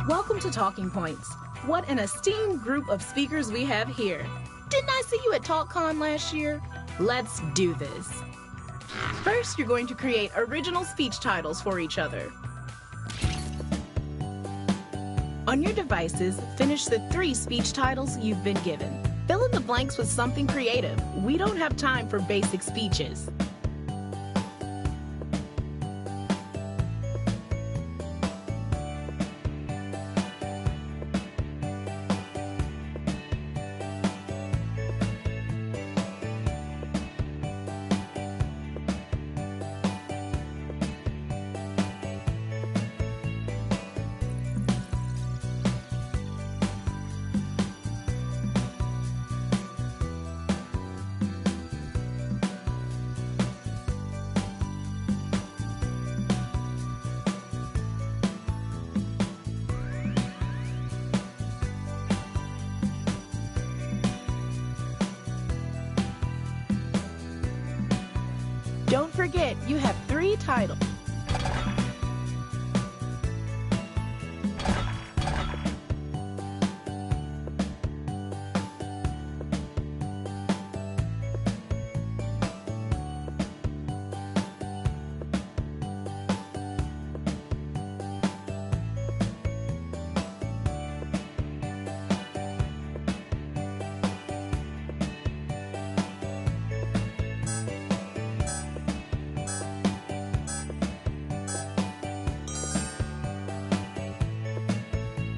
Welcome to Talking Points. What an esteemed group of speakers we have here. Didn't I see you at TalkCon last year? Let's do this. First, you're going to create original speech titles for each other. On your devices, finish the 3 speech titles you've been given. Fill in the blanks with something creative. We don't have time for basic speeches. Don't forget, you have 3 titles.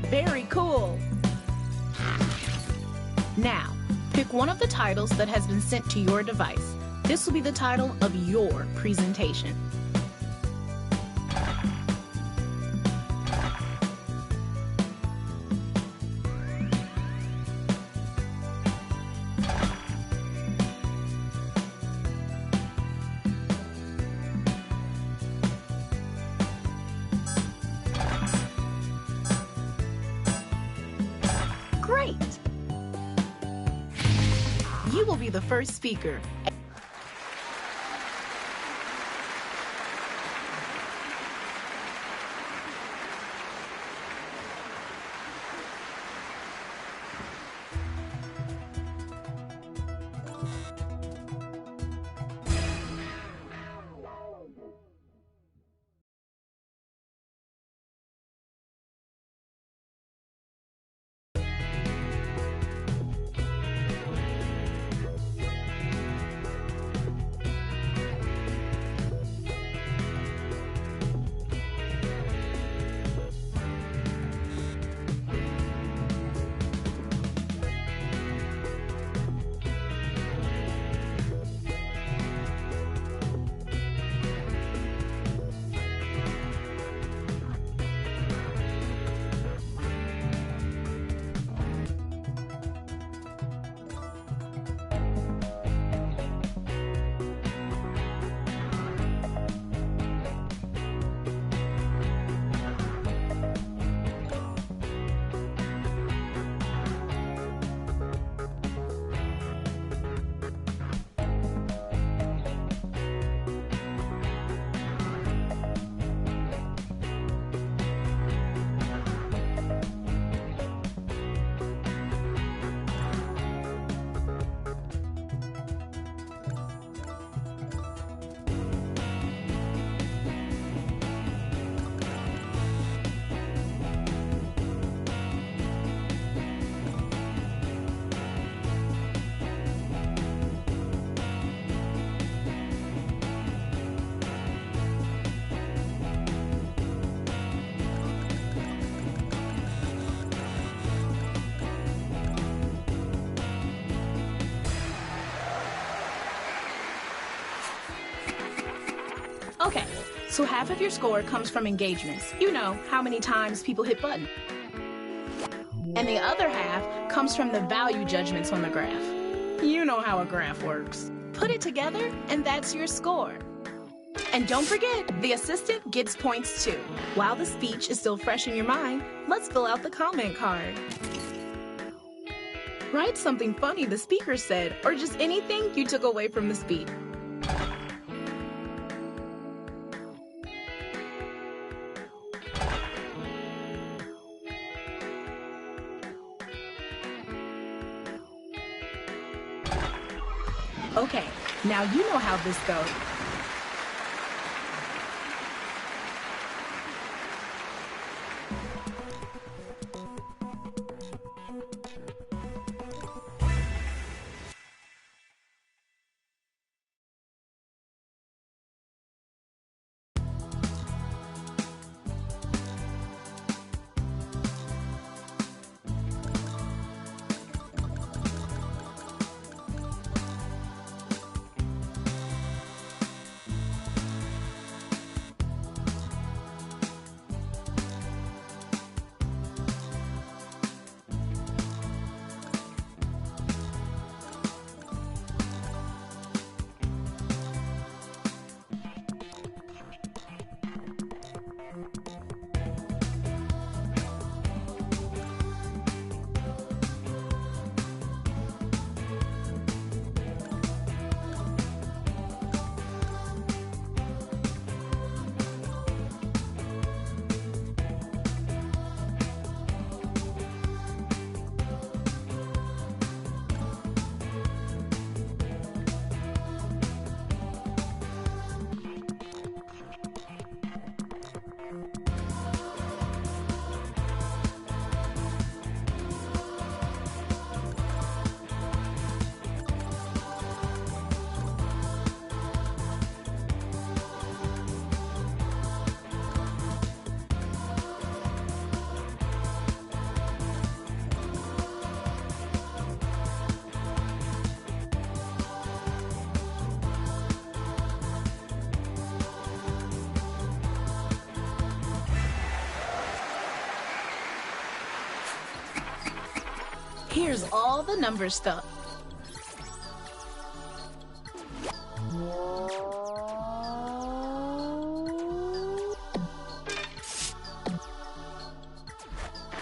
Very cool. Now, pick one of the titles that has been sent to your device. This will be the title of your presentation. Great! You will be the first speaker. Okay, so half of your score comes from engagements. You know, how many times people hit button. And the other half comes from the value judgments on the graph. You know how a graph works. Put it together, and that's your score. And don't forget, the assistant gets points too. While the speech is still fresh in your mind, let's fill out the comment card. Write something funny the speaker said, or just anything you took away from the speech. Okay, now you know how this goes. Here's all the number stuff.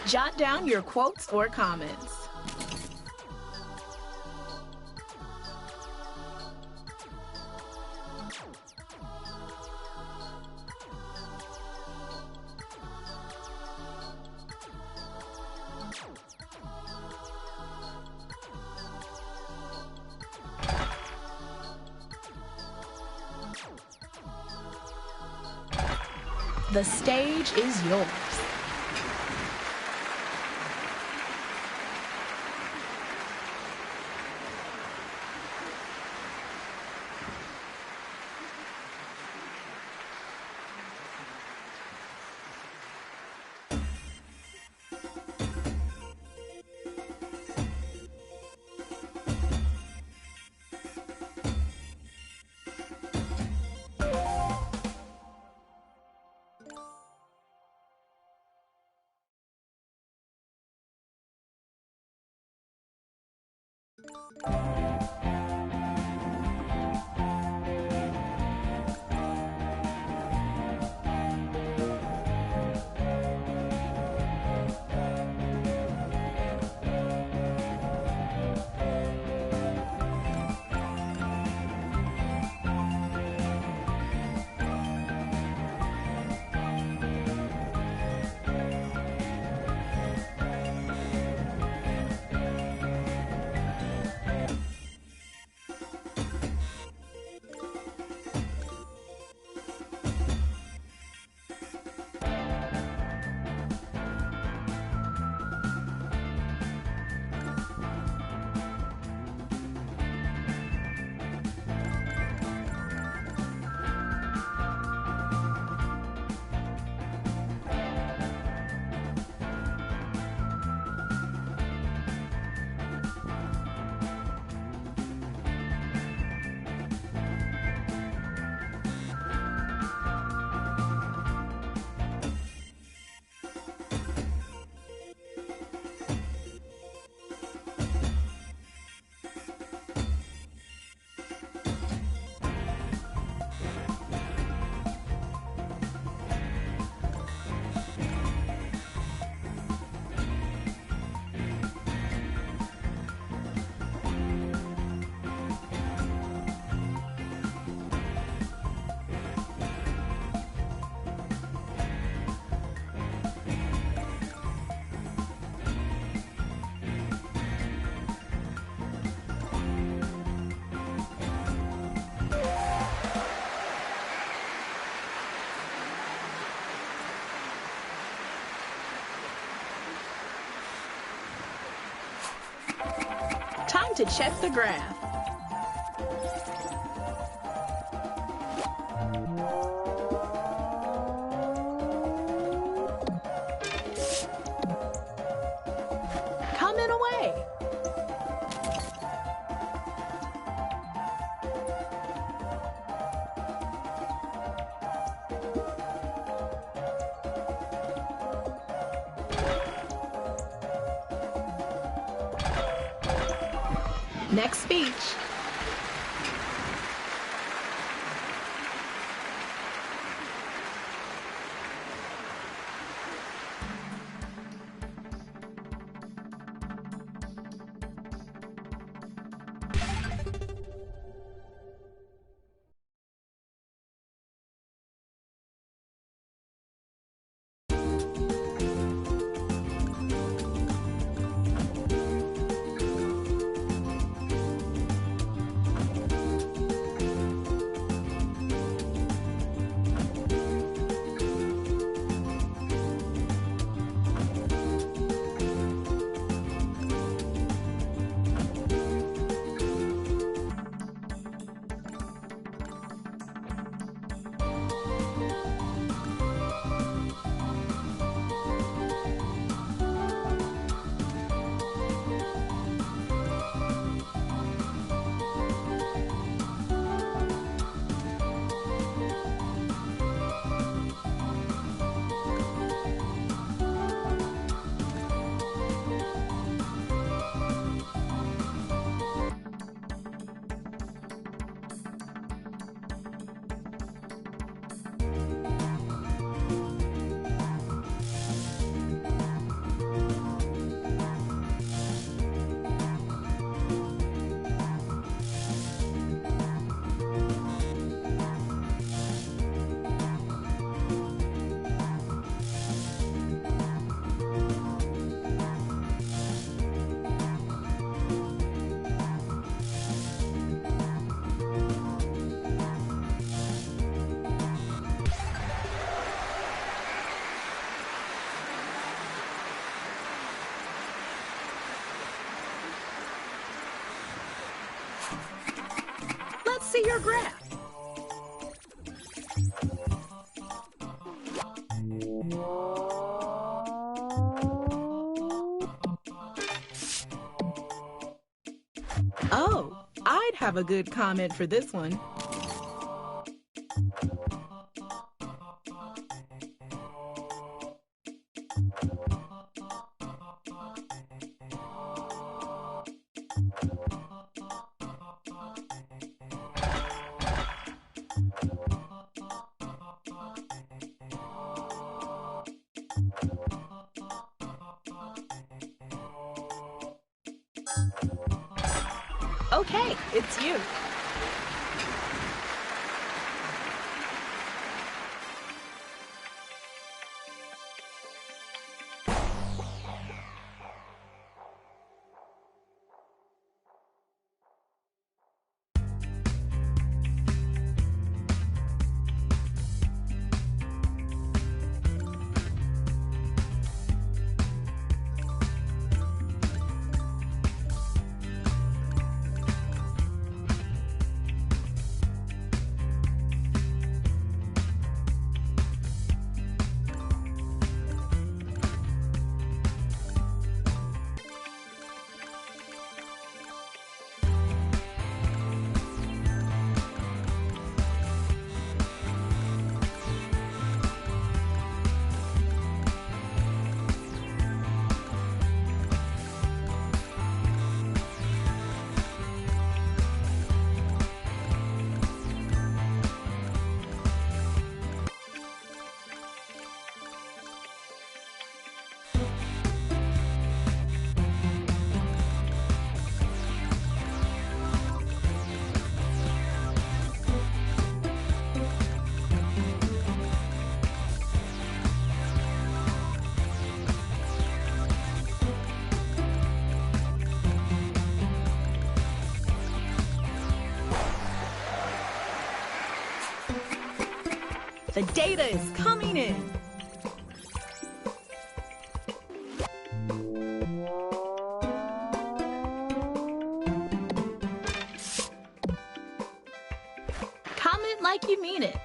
Jot down your quotes or comments. The stage is yours. Time to check the graph. Comment away. Next speech. Let's see your graph. Oh, I'd have a good comment for this one. Okay, it's you. The data is coming in. you mean it.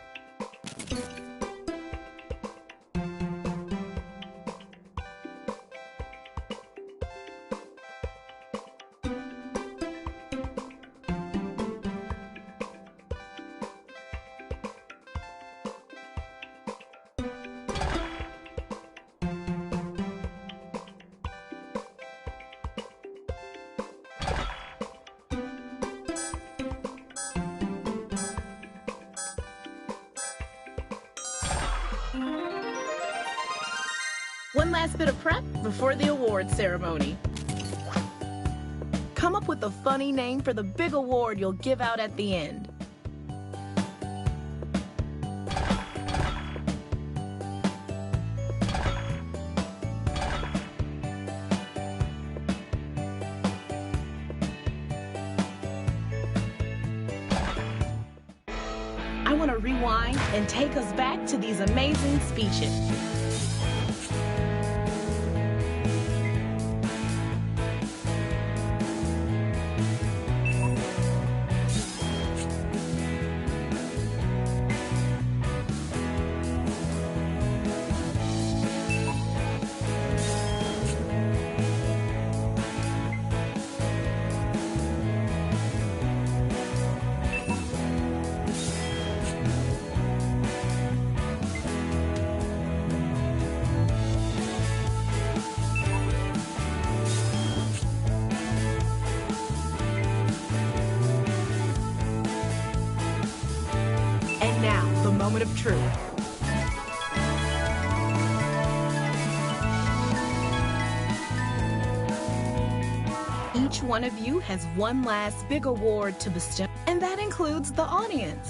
One last bit of prep before the award ceremony. Come up with a funny name for the big award you'll give out at the end. I want to rewind and take us back to these amazing speeches. And now, the moment of truth. Each one of you has one last big award to bestow, and that includes the audience.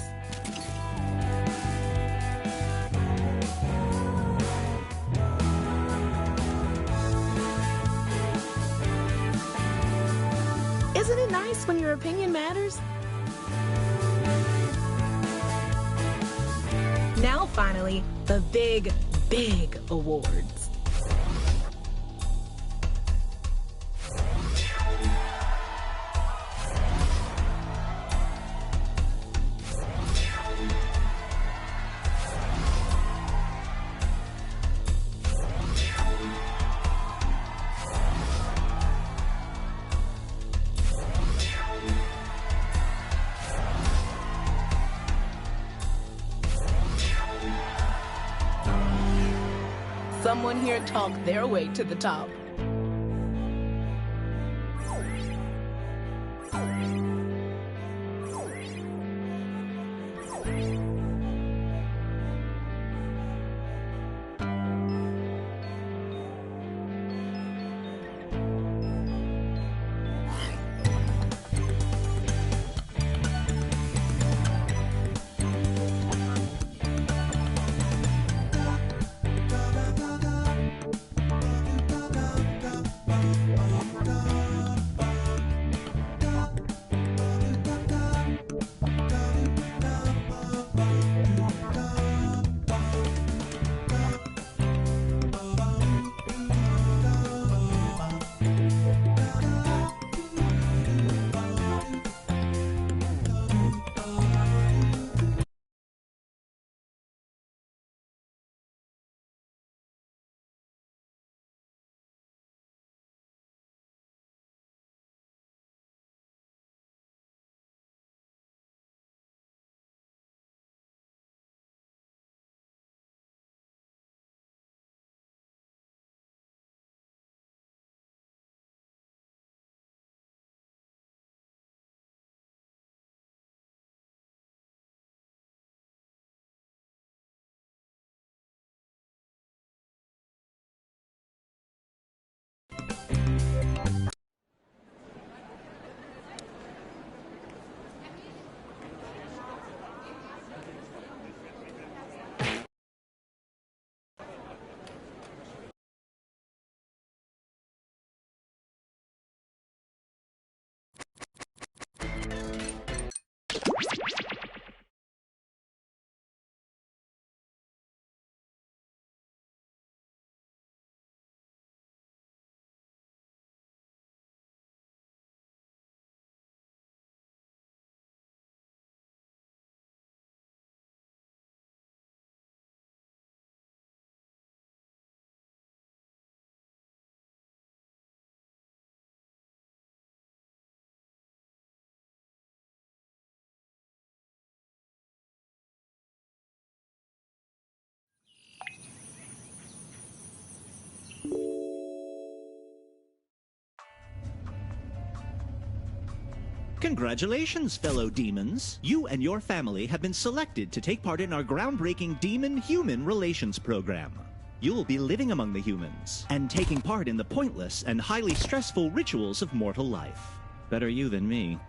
Isn't it nice when your opinion matters? Now, finally, the big, big awards. Someone here talked their way to the top. Congratulations, fellow demons. You and your family have been selected to take part in our groundbreaking demon-human relations program. You'll be living among the humans and taking part in the pointless and highly stressful rituals of mortal life. Better you than me.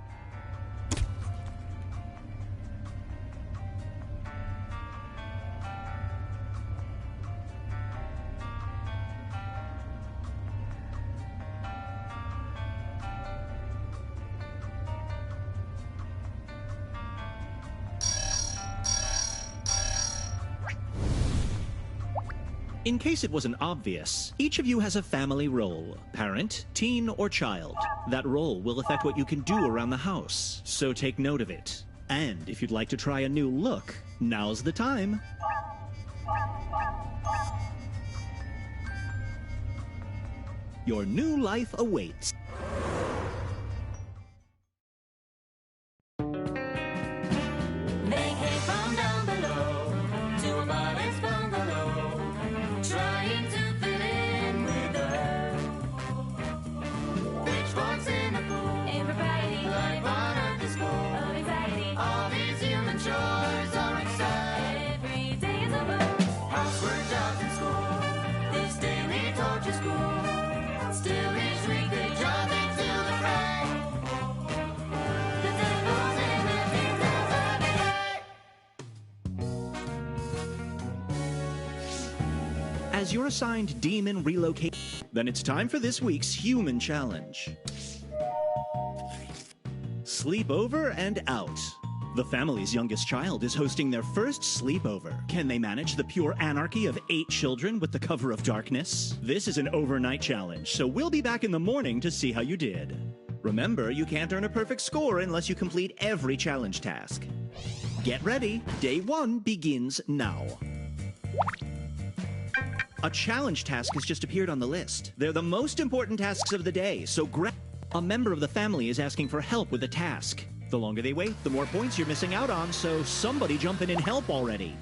In case it wasn't obvious, each of you has a family role. Parent, teen, or child. That role will affect what you can do around the house, so take note of it. And if you'd like to try a new look, now's the time. Your new life awaits. As you're assigned demon relocate, then it's time for this week's human challenge. Sleep over and out. The family's youngest child is hosting their first sleepover. Can they manage the pure anarchy of 8 children with the cover of darkness? This is an overnight challenge, so we'll be back in the morning to see how you did. Remember, you can't earn a perfect score unless you complete every challenge task. Get ready. Day 1 begins now. A challenge task has just appeared on the list. They're the most important tasks of the day, so a member of the family is asking for help with a task. The longer they wait, the more points you're missing out on, so somebody jump in and help already.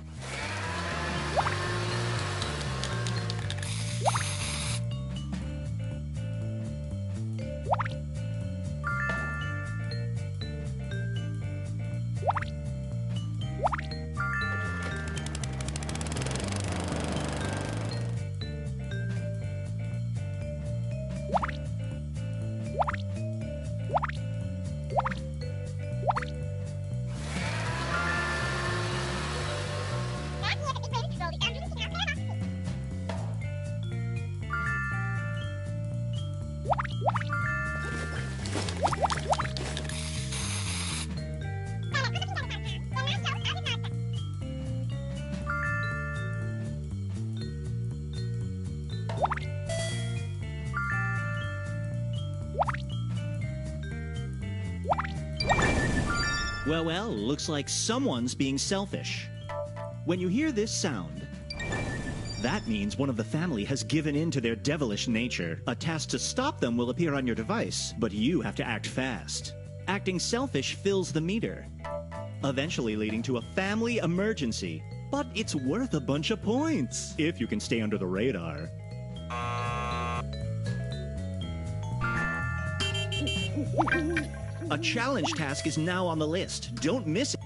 Well, looks like someone's being selfish. When you hear this sound, that means one of the family has given in to their devilish nature. A task to stop them will appear on your device, but you have to act fast. Acting selfish fills the meter, eventually leading to a family emergency. But it's worth a bunch of points, if you can stay under the radar. A challenge task is now on the list. Don't miss it.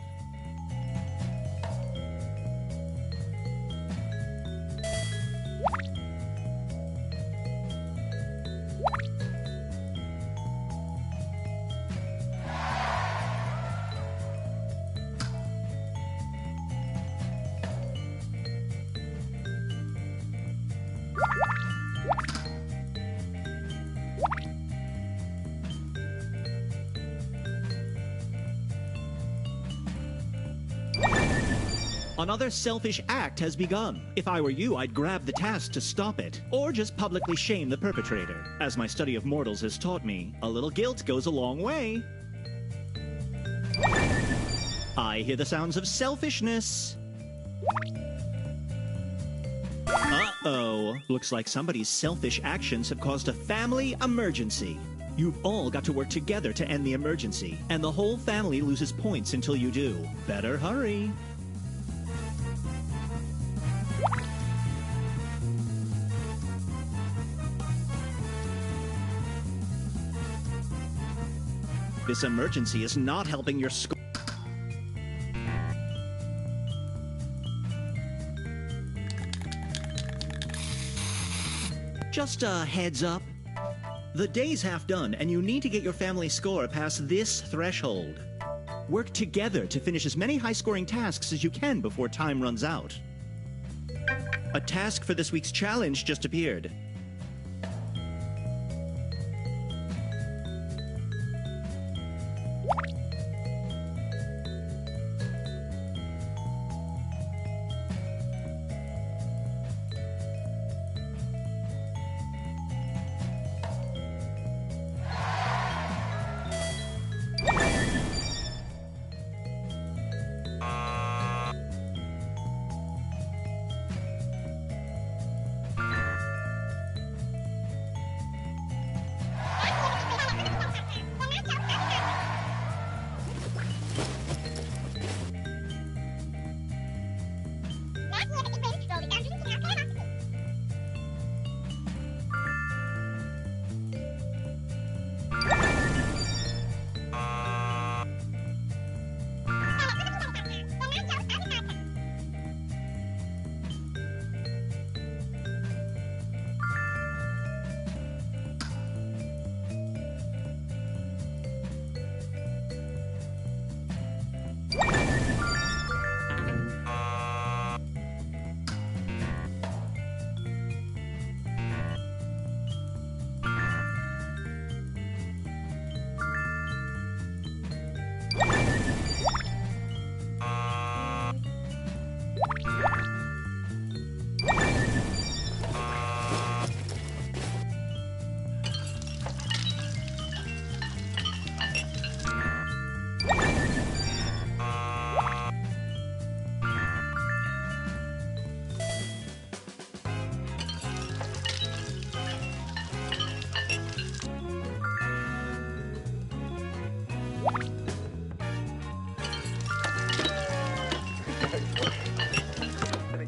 Another selfish act has begun. If I were you, I'd grab the task to stop it, or just publicly shame the perpetrator. As my study of mortals has taught me, a little guilt goes a long way. I hear the sounds of selfishness. Uh-oh. Looks like somebody's selfish actions have caused a family emergency. You've all got to work together to end the emergency, and the whole family loses points until you do. Better hurry. This emergency is not helping your score. Just a heads up. The day's half done, and you need to get your family score past this threshold. Work together to finish as many high-scoring tasks as you can before time runs out. A task for this week's challenge just appeared.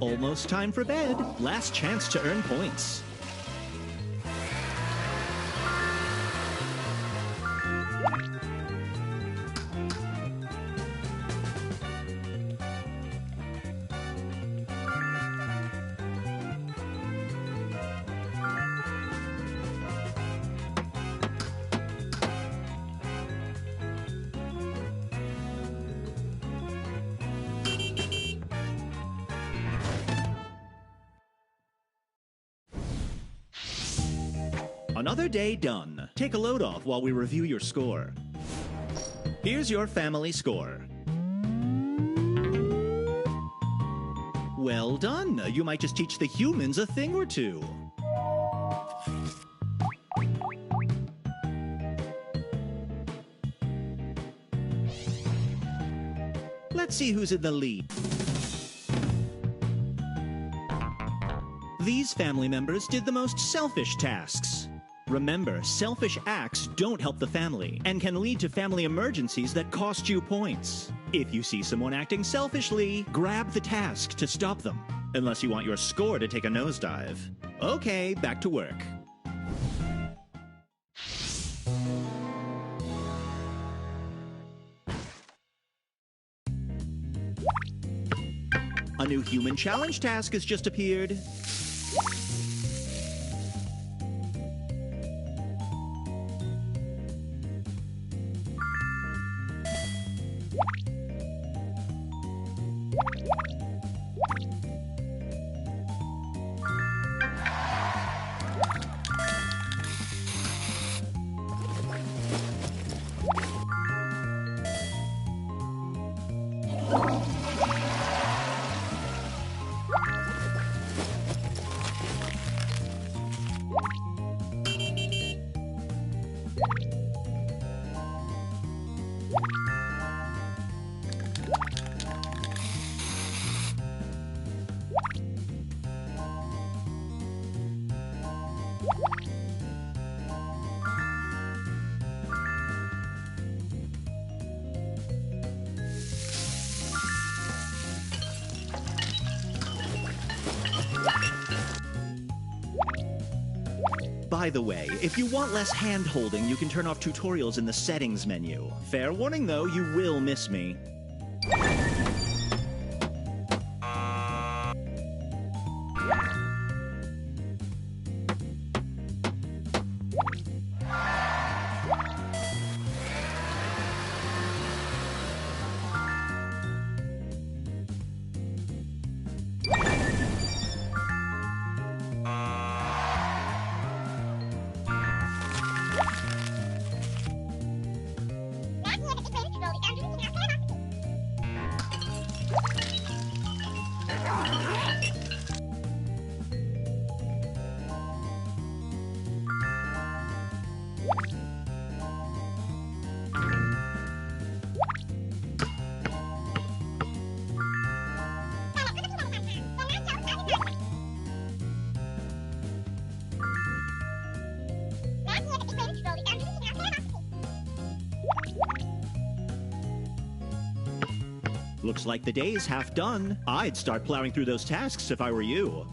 Almost time for bed. Last chance to earn points. Another day done. Take a load off while we review your score. Here's your family score. Well done. You might just teach the humans a thing or two. Let's see who's in the lead. These family members did the most selfish tasks. Remember, selfish acts don't help the family and can lead to family emergencies that cost you points. If you see someone acting selfishly, grab the task to stop them, unless you want your score to take a nosedive. Okay, back to work. A new human challenge task has just appeared. By the way, if you want less hand-holding, you can turn off tutorials in the settings menu. Fair warning though, you will miss me. Looks like the day's half done. I'd start plowing through those tasks if I were you.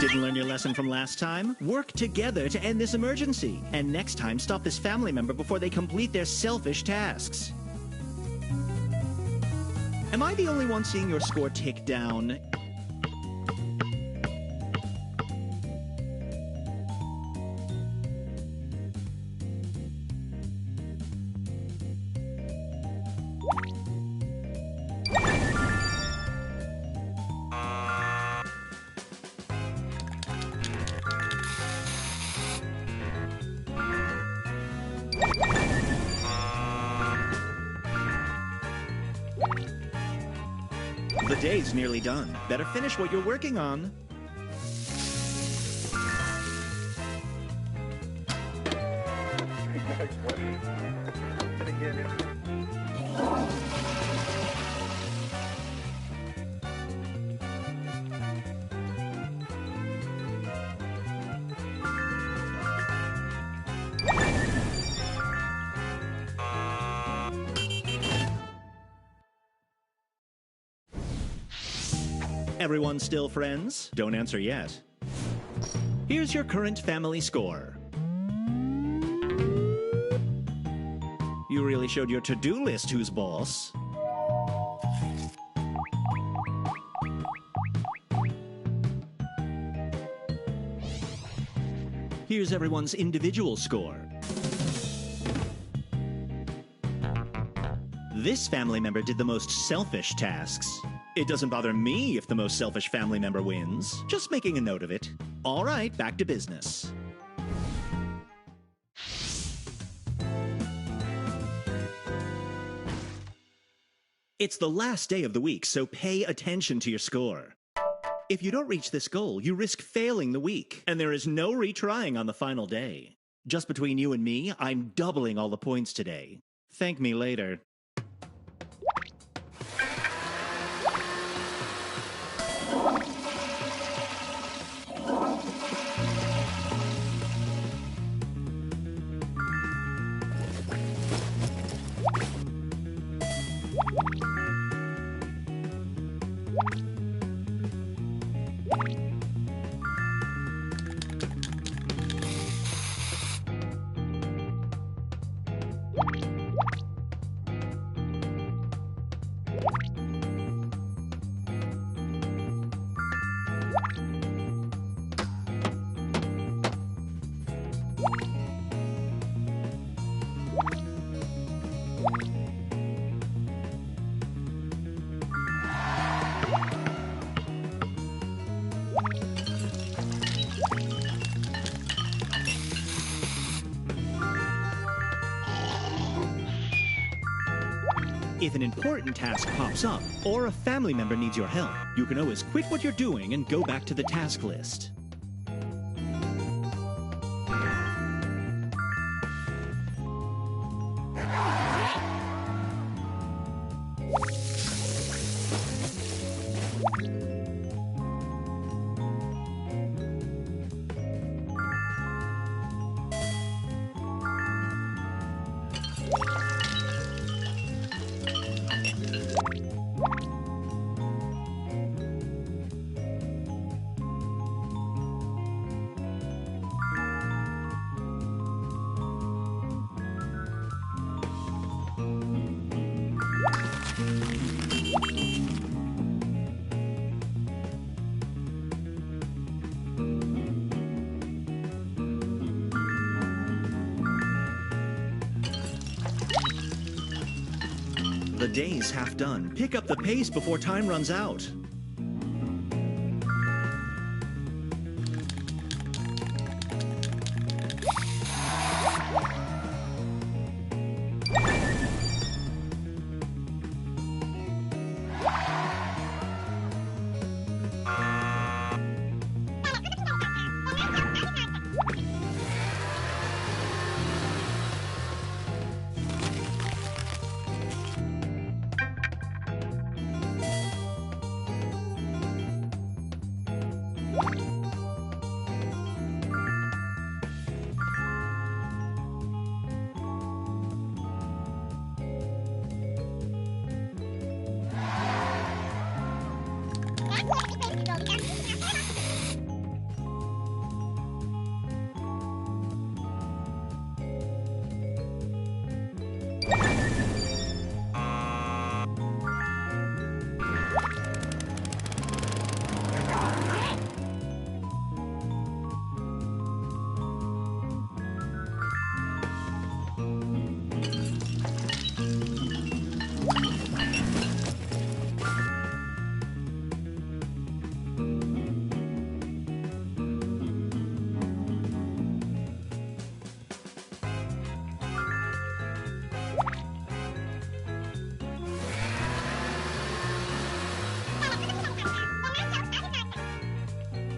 Didn't learn your lesson from last time? Work together to end this emergency. And next time, stop this family member before they complete their selfish tasks. Am I the only one seeing your score tick down? The day's nearly done. Better finish what you're working on. Everyone still friends? Don't answer yet. Here's your current family score. You really showed your to-do list who's boss. Here's everyone's individual score. This family member did the most selfish tasks. It doesn't bother me if the most selfish family member wins. Just making a note of it. All right, back to business. It's the last day of the week, so pay attention to your score. If you don't reach this goal, you risk failing the week, and there is no retrying on the final day. Just between you and me, I'm doubling all the points today. Thank me later. If an important task pops up, or a family member needs your help, you can always quit what you're doing and go back to the task list. The day's half done. Pick up the pace before time runs out.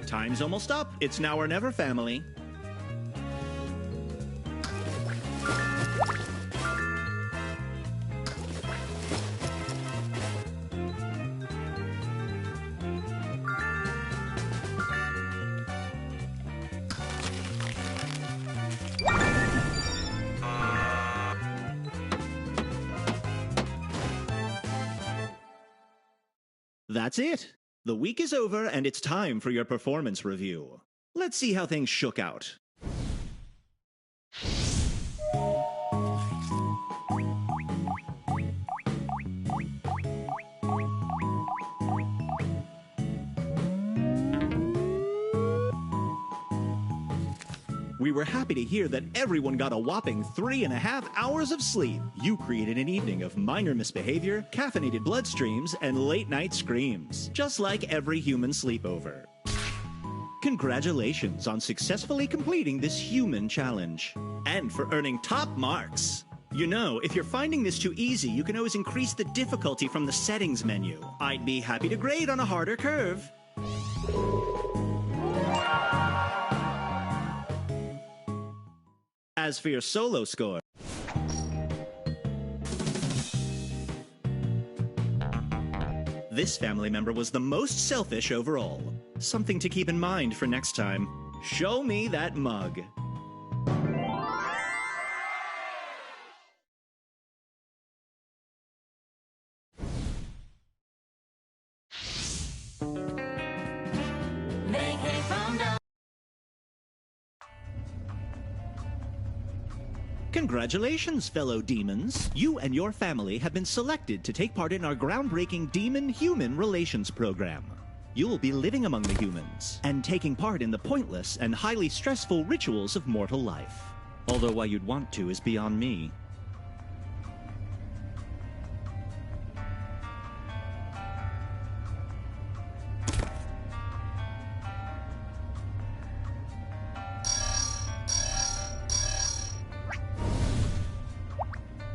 Time's almost up. It's now or never, family. That's it. The week is over, and it's time for your performance review. Let's see how things shook out. We were happy to hear that everyone got a whopping 3.5 hours of sleep. You created an evening of minor misbehavior, caffeinated bloodstreams, and late-night screams, just like every human sleepover. Congratulations on successfully completing this human challenge, and for earning top marks. You know, if you're finding this too easy, you can always increase the difficulty from the settings menu. I'd be happy to grade on a harder curve. As for your solo score, this family member was the most selfish overall. Something to keep in mind for next time. Show me that mug. Congratulations, fellow demons. You and your family have been selected to take part in our groundbreaking Demon-Human Relations program. You'll be living among the humans and taking part in the pointless and highly stressful rituals of mortal life. Although why you'd want to is beyond me.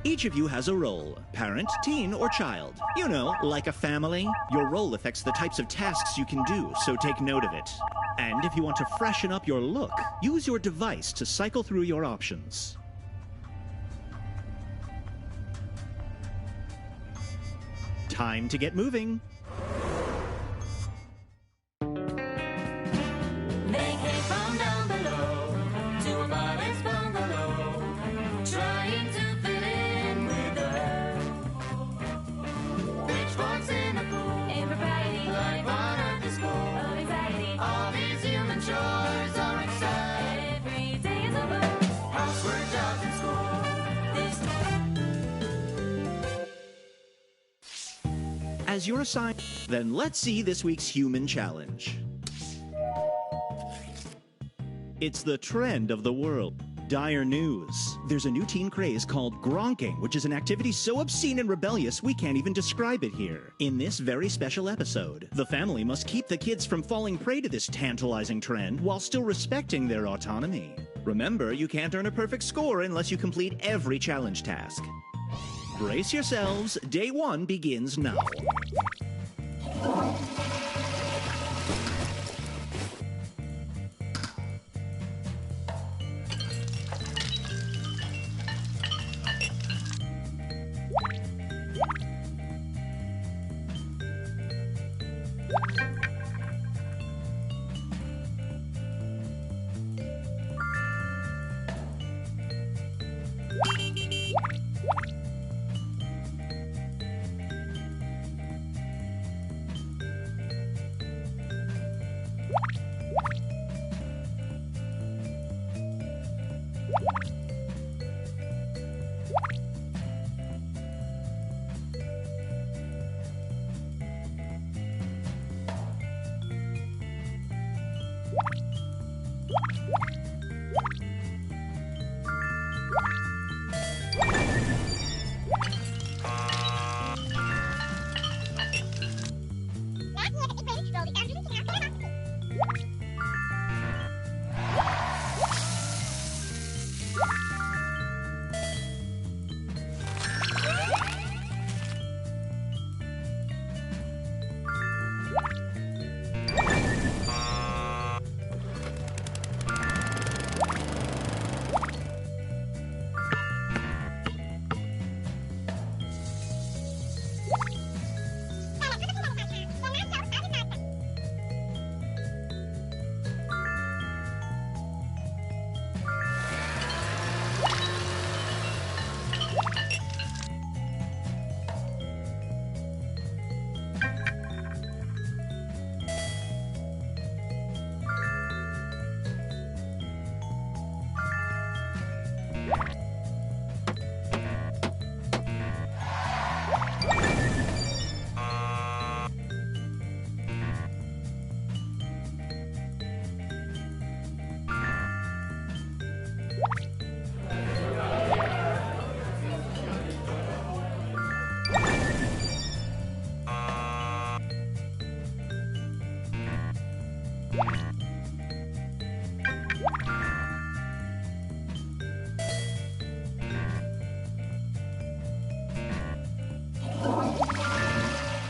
Each of you has a role, parent, teen, or child. You know, like a family. Your role affects the types of tasks you can do, so take note of it. And if you want to freshen up your look, use your device to cycle through your options. Time to get moving. They came from down below to a modest bungalow, trying to fit in with us. Pitchforks in the pool, impropriety, like one at the school of anxiety. All these human chores are exciting. Every day is a book, housework, jobs, and school. As you're assigned, then let's see this week's human challenge. It's the trend of the world. Dire news. There's a new teen craze called gronking, which is an activity so obscene and rebellious we can't even describe it here. In this very special episode, the family must keep the kids from falling prey to this tantalizing trend while still respecting their autonomy. Remember, you can't earn a perfect score unless you complete every challenge task. Brace yourselves, day 1 begins now.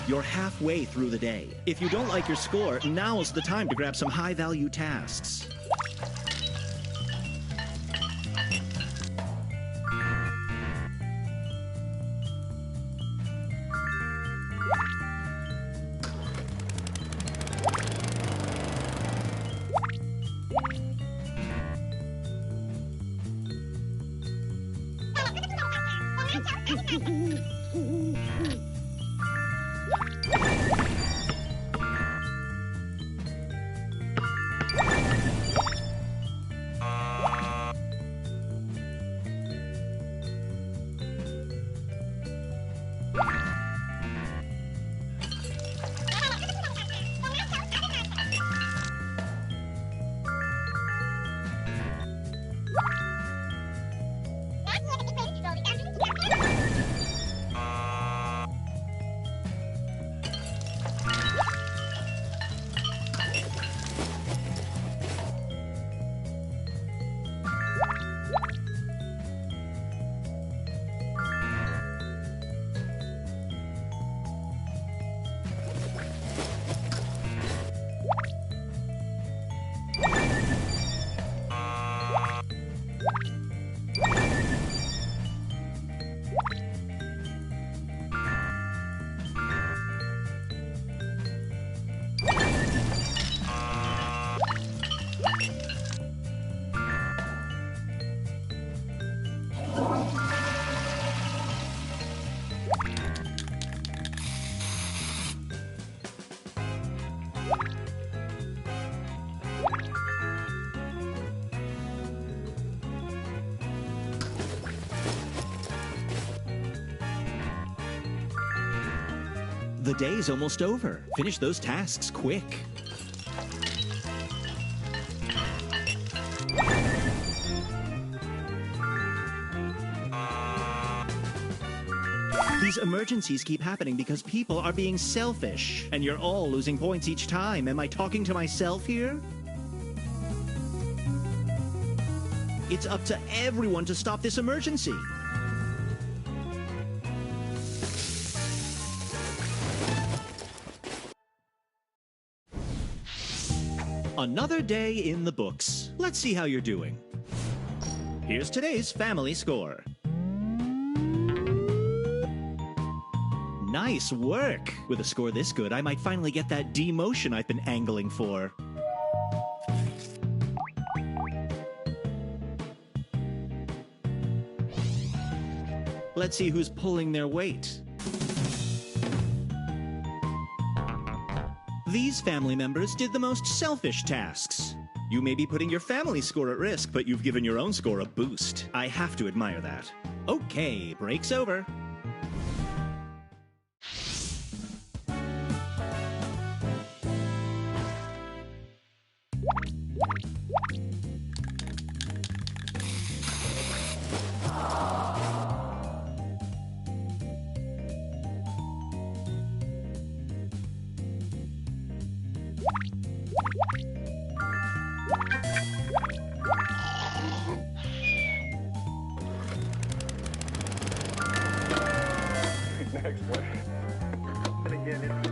You're halfway through the day. If you don't like your score, now's the time to grab some high-value tasks. The day's almost over. Finish those tasks quick. These emergencies keep happening because people are being selfish, and you're all losing points each time. Am I talking to myself here? It's up to everyone to stop this emergency. Another day in the books. Let's see how you're doing. Here's today's family score. Nice work! With a score this good, I might finally get that demotion I've been angling for. Let's see who's pulling their weight. These family members did the most selfish tasks. You may be putting your family score at risk, but you've given your own score a boost. I have to admire that. Okay, break's over. Next one. And again, it's...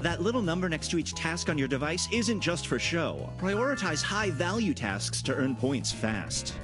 That little number next to each task on your device isn't just for show. Prioritize high-value tasks to earn points fast.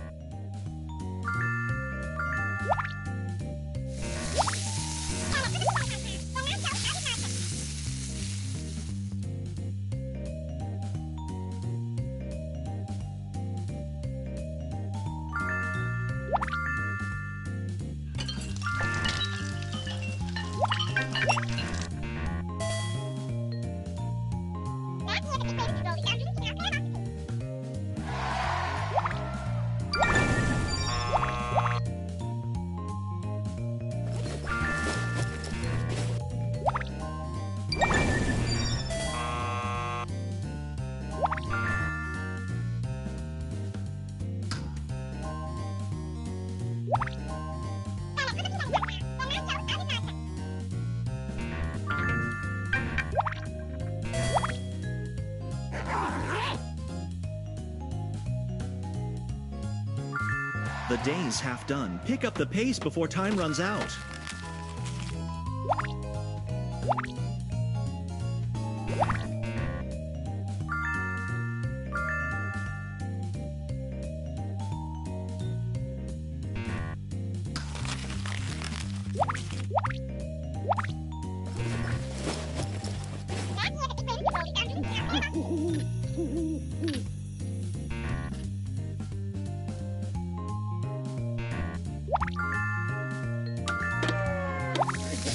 The day's half done. Pick up the pace before time runs out.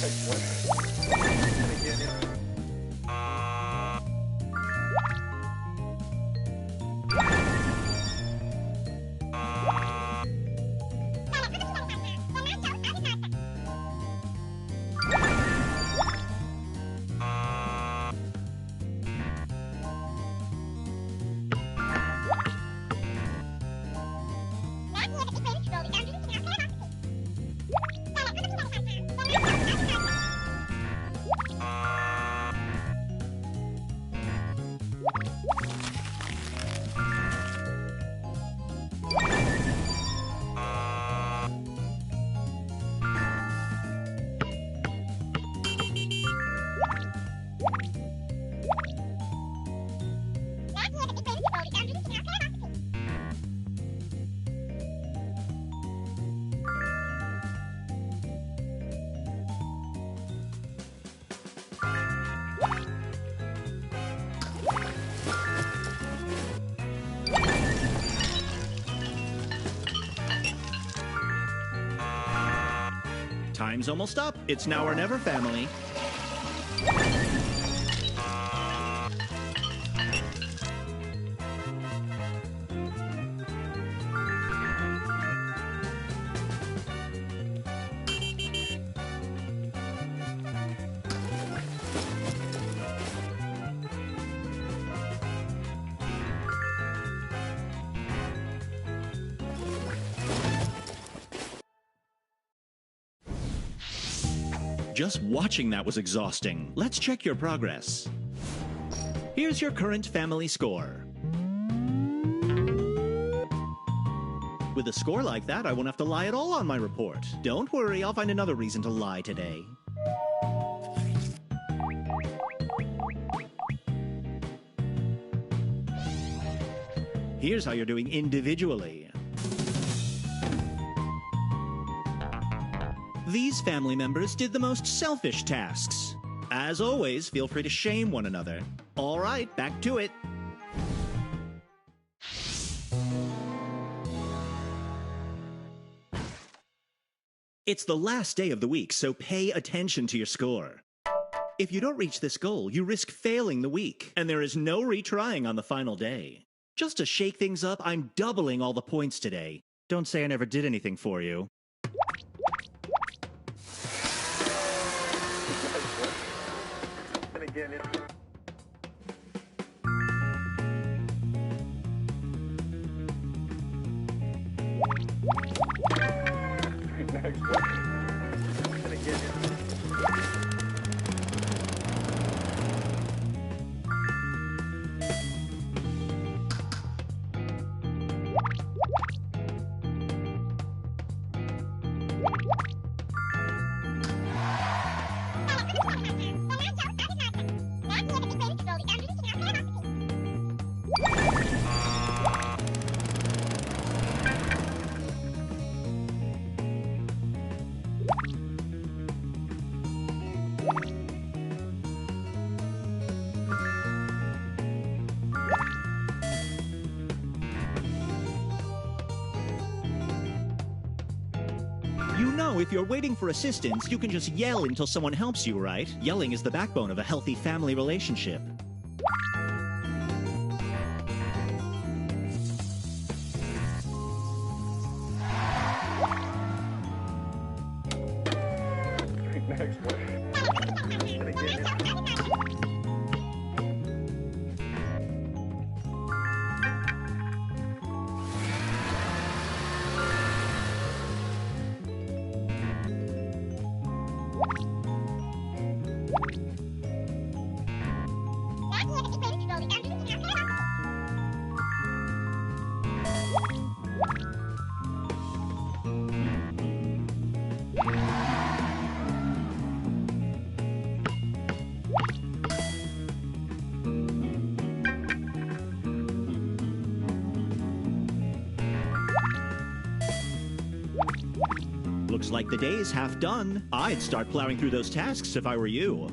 Next one. And again, it's... Time's almost up. It's now or never, family. Just watching that was exhausting. Let's check your progress. Here's your current family score. With a score like that, I won't have to lie at all on my report. Don't worry, I'll find another reason to lie today. Here's how you're doing individually. These family members did the most selfish tasks. As always, feel free to shame one another. All right, back to it. It's the last day of the week, so pay attention to your score. If you don't reach this goal, you risk failing the week, and there is no retrying on the final day. Just to shake things up, I'm doubling all the points today. Don't say I never did anything for you. And again, it's... Next one. And again, it's... You know, if you're waiting for assistance, you can just yell until someone helps you, right? Yelling is the backbone of a healthy family relationship. Next one. And again, it's... Looks like the day is half done. I'd start plowing through those tasks if I were you.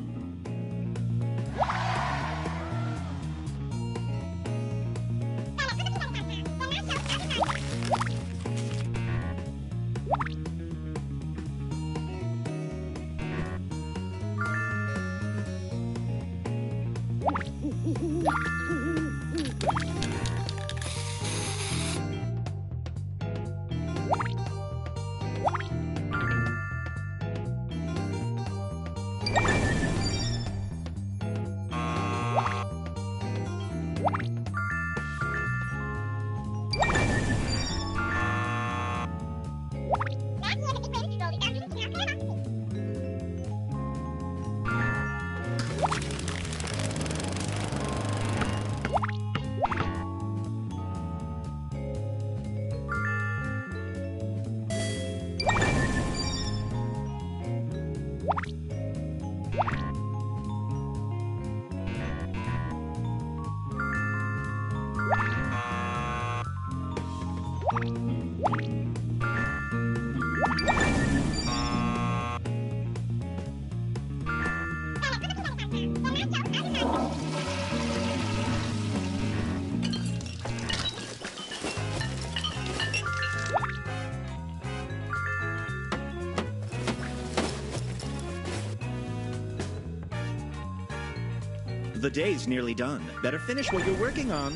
The day's nearly done. Better finish what you're working on.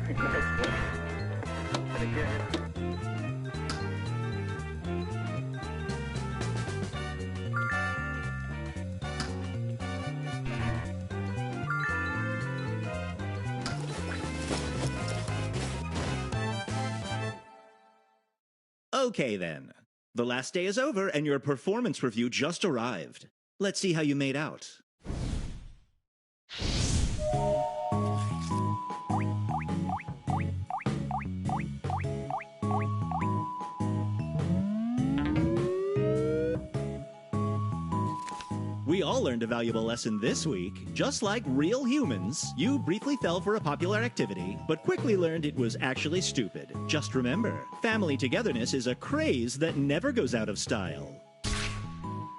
Next one. And again. Okay then. The last day is over and your performance review just arrived. Let's see how you made out. We all learned a valuable lesson this week. Just like real humans, you briefly fell for a popular activity, but quickly learned it was actually stupid. Just remember, family togetherness is a craze that never goes out of style.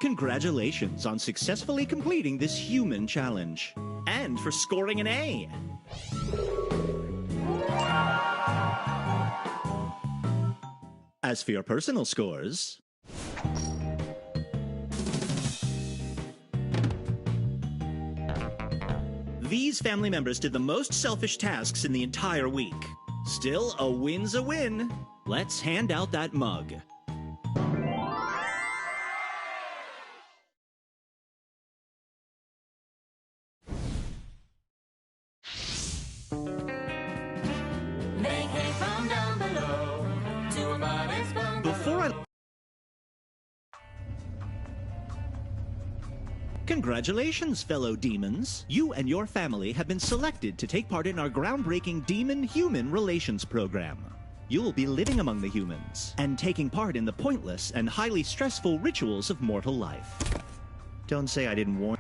Congratulations on successfully completing this human challenge. And for scoring an A. As for your personal scores... These family members did the most selfish tasks in the entire week. Still, a win's a win. Let's hand out that mug. They came from down below to a modest bungalow. Before I... Congratulations, fellow demons. You and your family have been selected to take part in our groundbreaking Demon-Human Relations program. You'll be living among the humans and taking part in the pointless and highly stressful rituals of mortal life. Don't say I didn't warn.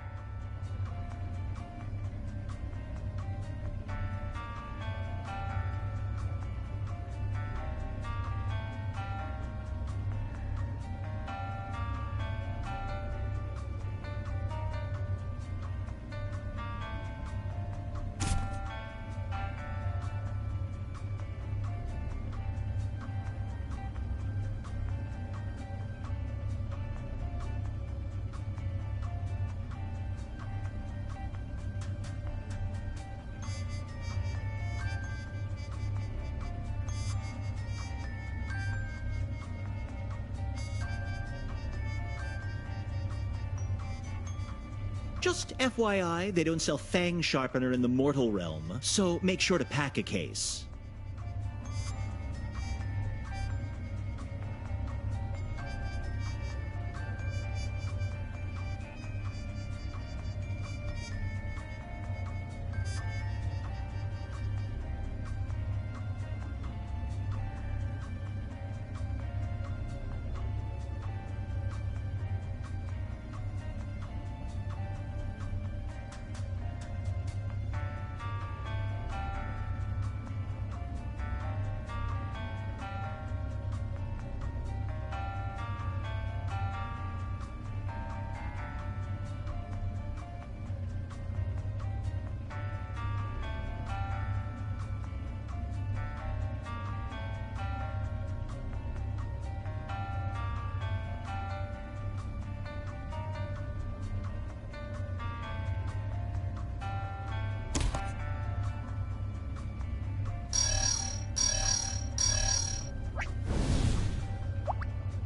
Just FYI, they don't sell fang sharpener in the mortal realm, so make sure to pack a case.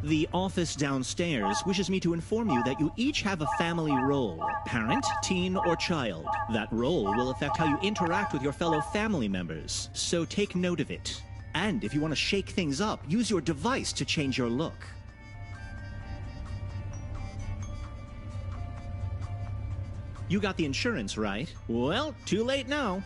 The office downstairs wishes me to inform you that you each have a family role, parent, teen, or child. That role will affect how you interact with your fellow family members, so take note of it. And if you want to shake things up, use your device to change your look. You got the insurance, right? Well, too late now.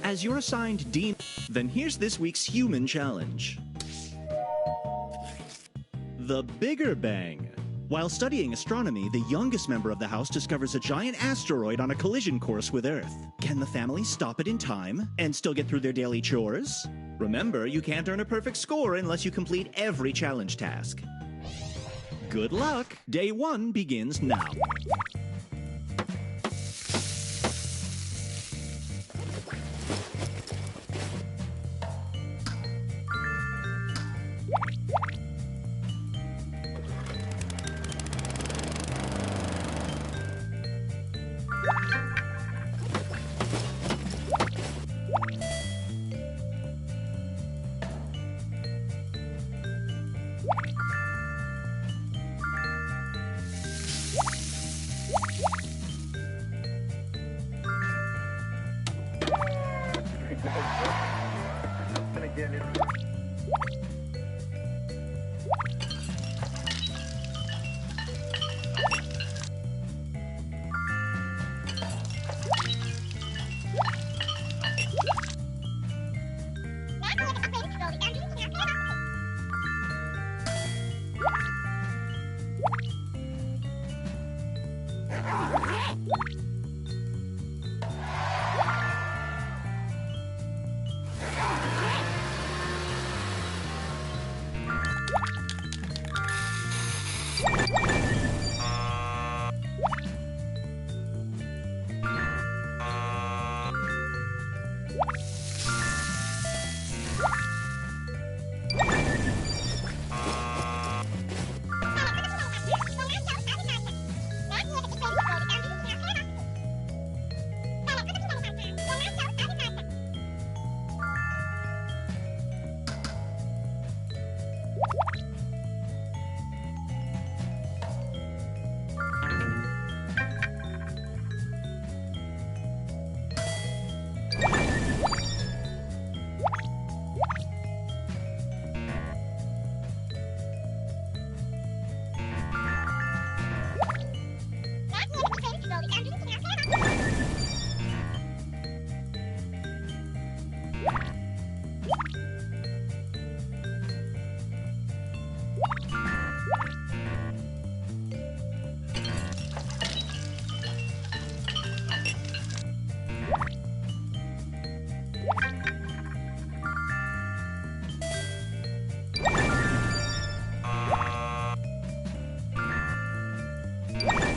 As you're assigned Dean, then here's this week's human challenge. The Bigger Bang. While studying astronomy, the youngest member of the house discovers a giant asteroid on a collision course with Earth. Can the family stop it in time and still get through their daily chores? Remember, you can't earn a perfect score unless you complete every challenge task. Good luck! Day 1 begins now. And again, it's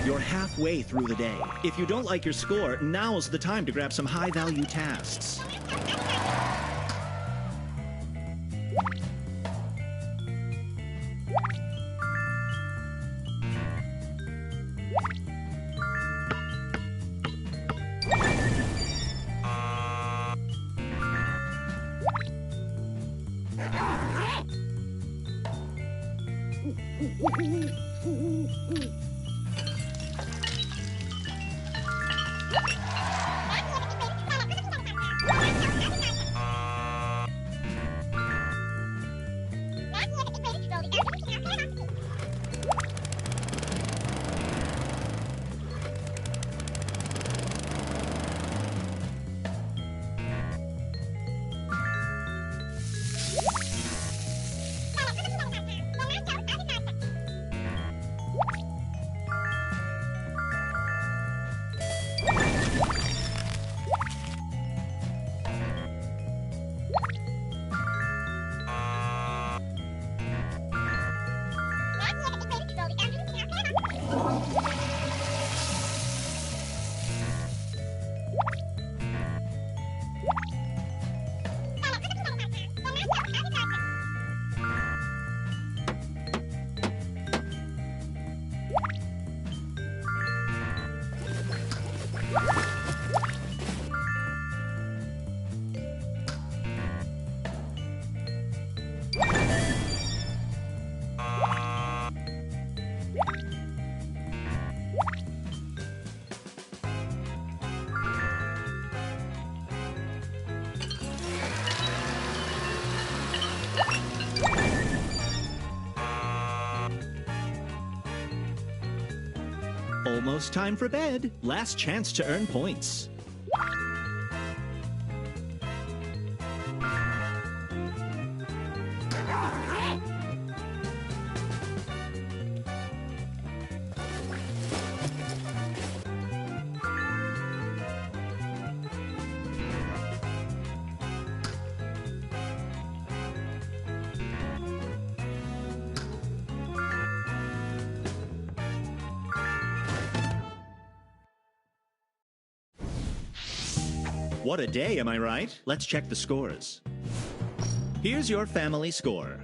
You're halfway through the day. If you don't like your score, now's the time to grab some high-value tasks. Almost time for bed. Last chance to earn points. What a day, am I right? Let's check the scores. Here's your family score.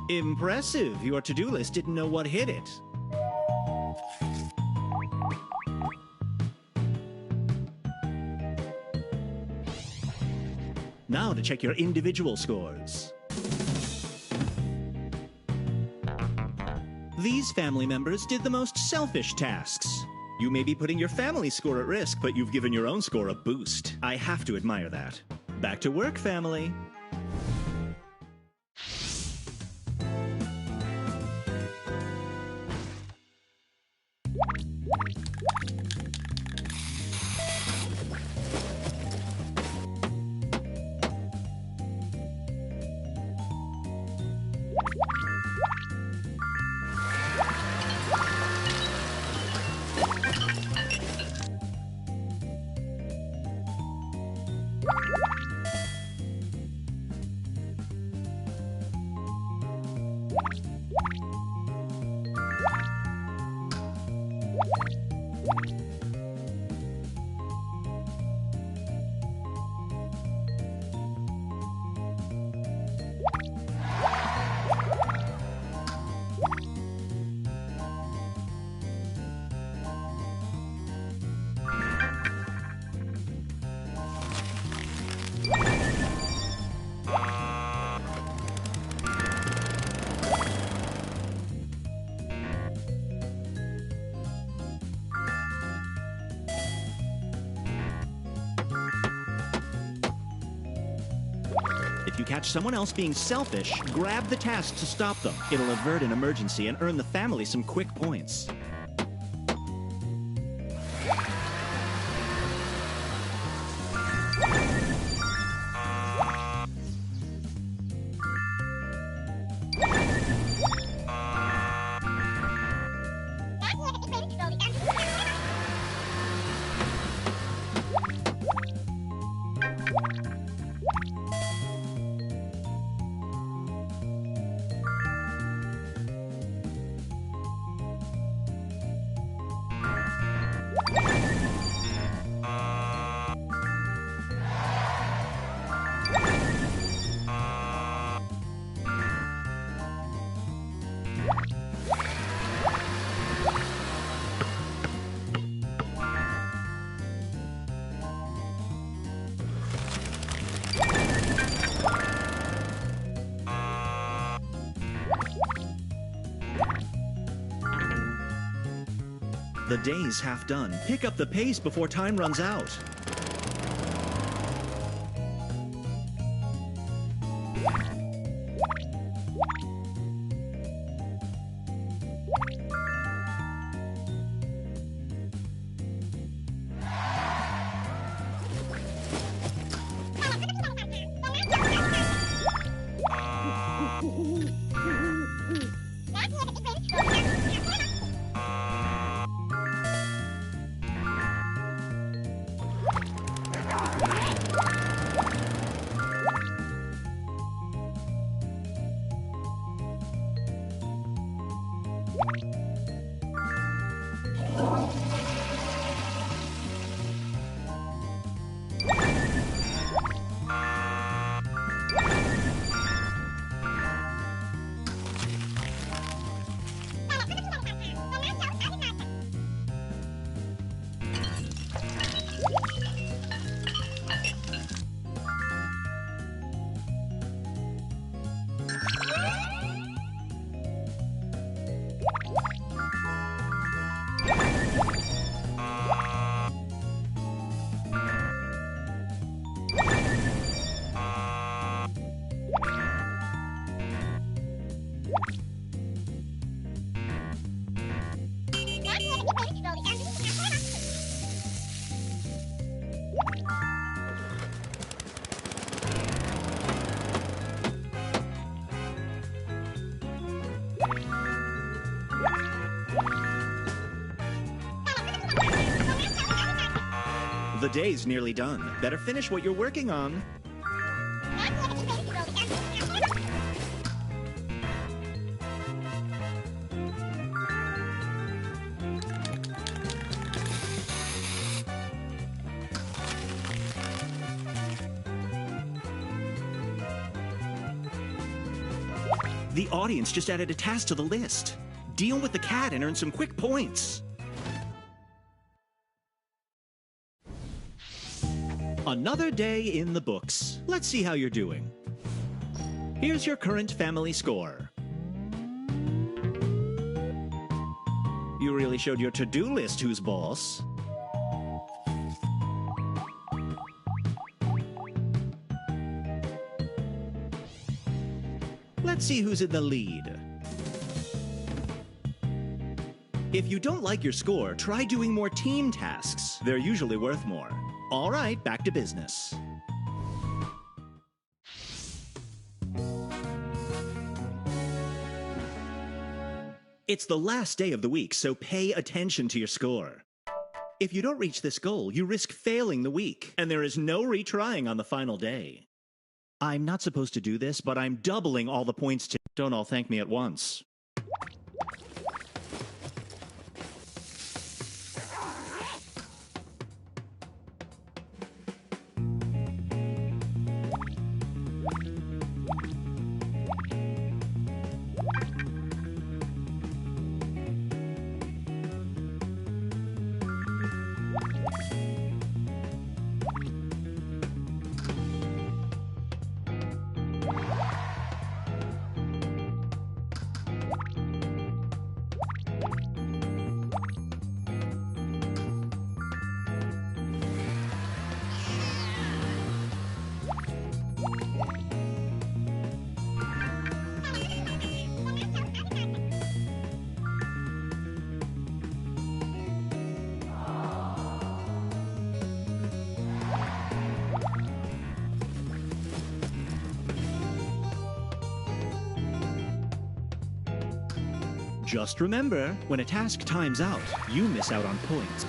Impressive. Your to-do list didn't know what hit it. Now to check your individual scores. These family members did the most selfish tasks. You may be putting your family score at risk, but you've given your own score a boost. I have to admire that. Back to work, family. If you catch someone else being selfish, grab the task to stop them. It'll avert an emergency and earn the family some quick points. The day's half done. Pick up the pace before time runs out. The day's nearly done. Better finish what you're working on. The audience just added a task to the list. Deal with the cat and earn some quick points. Another day in the books. Let's see how you're doing. Here's your current family score. You really showed your to-do list who's boss. Let's see who's in the lead. If you don't like your score, try doing more team tasks. They're usually worth more. All right, back to business. It's the last day of the week, so pay attention to your score. If you don't reach this goal, you risk failing the week, and there is no retrying on the final day. I'm not supposed to do this, but I'm doubling all the points to... Don't all thank me at once. Just remember, when a task times out, you miss out on points.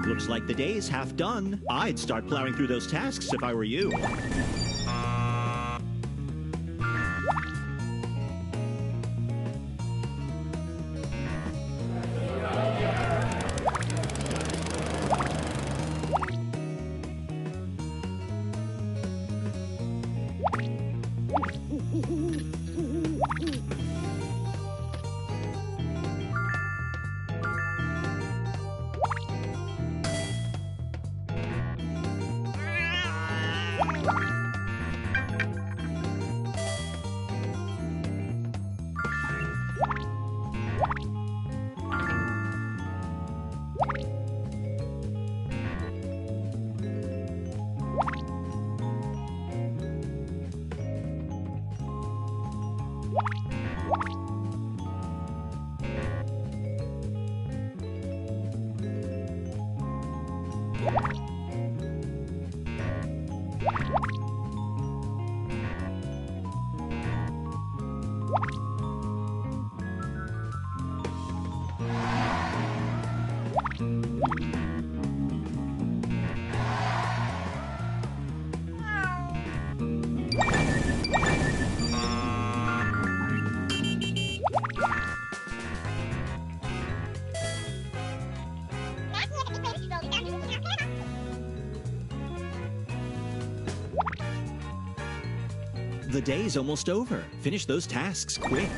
Looks like the day's half done. I'd start plowing through those tasks if I were you. The day's almost over. Finish those tasks quick.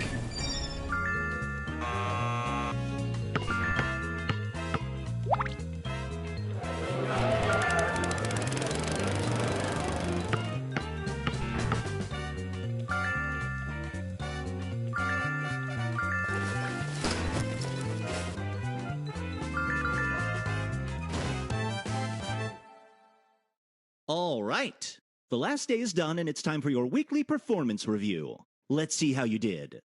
All right. The last day is done, and it's time for your weekly performance review. Let's see how you did.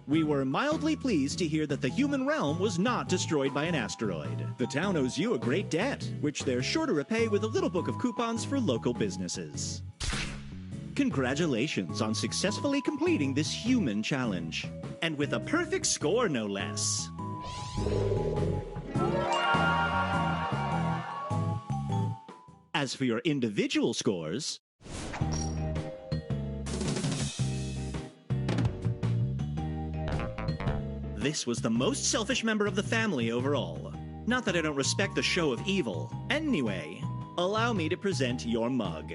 We were mildly pleased to hear that the human realm was not destroyed by an asteroid. The town owes you a great debt, which they're sure to repay with a little book of coupons for local businesses. Congratulations on successfully completing this human challenge. And with a perfect score, no less. As for your individual scores, this was the most selfish member of the family overall. Not that I don't respect the show of evil. Anyway, allow me to present your mug.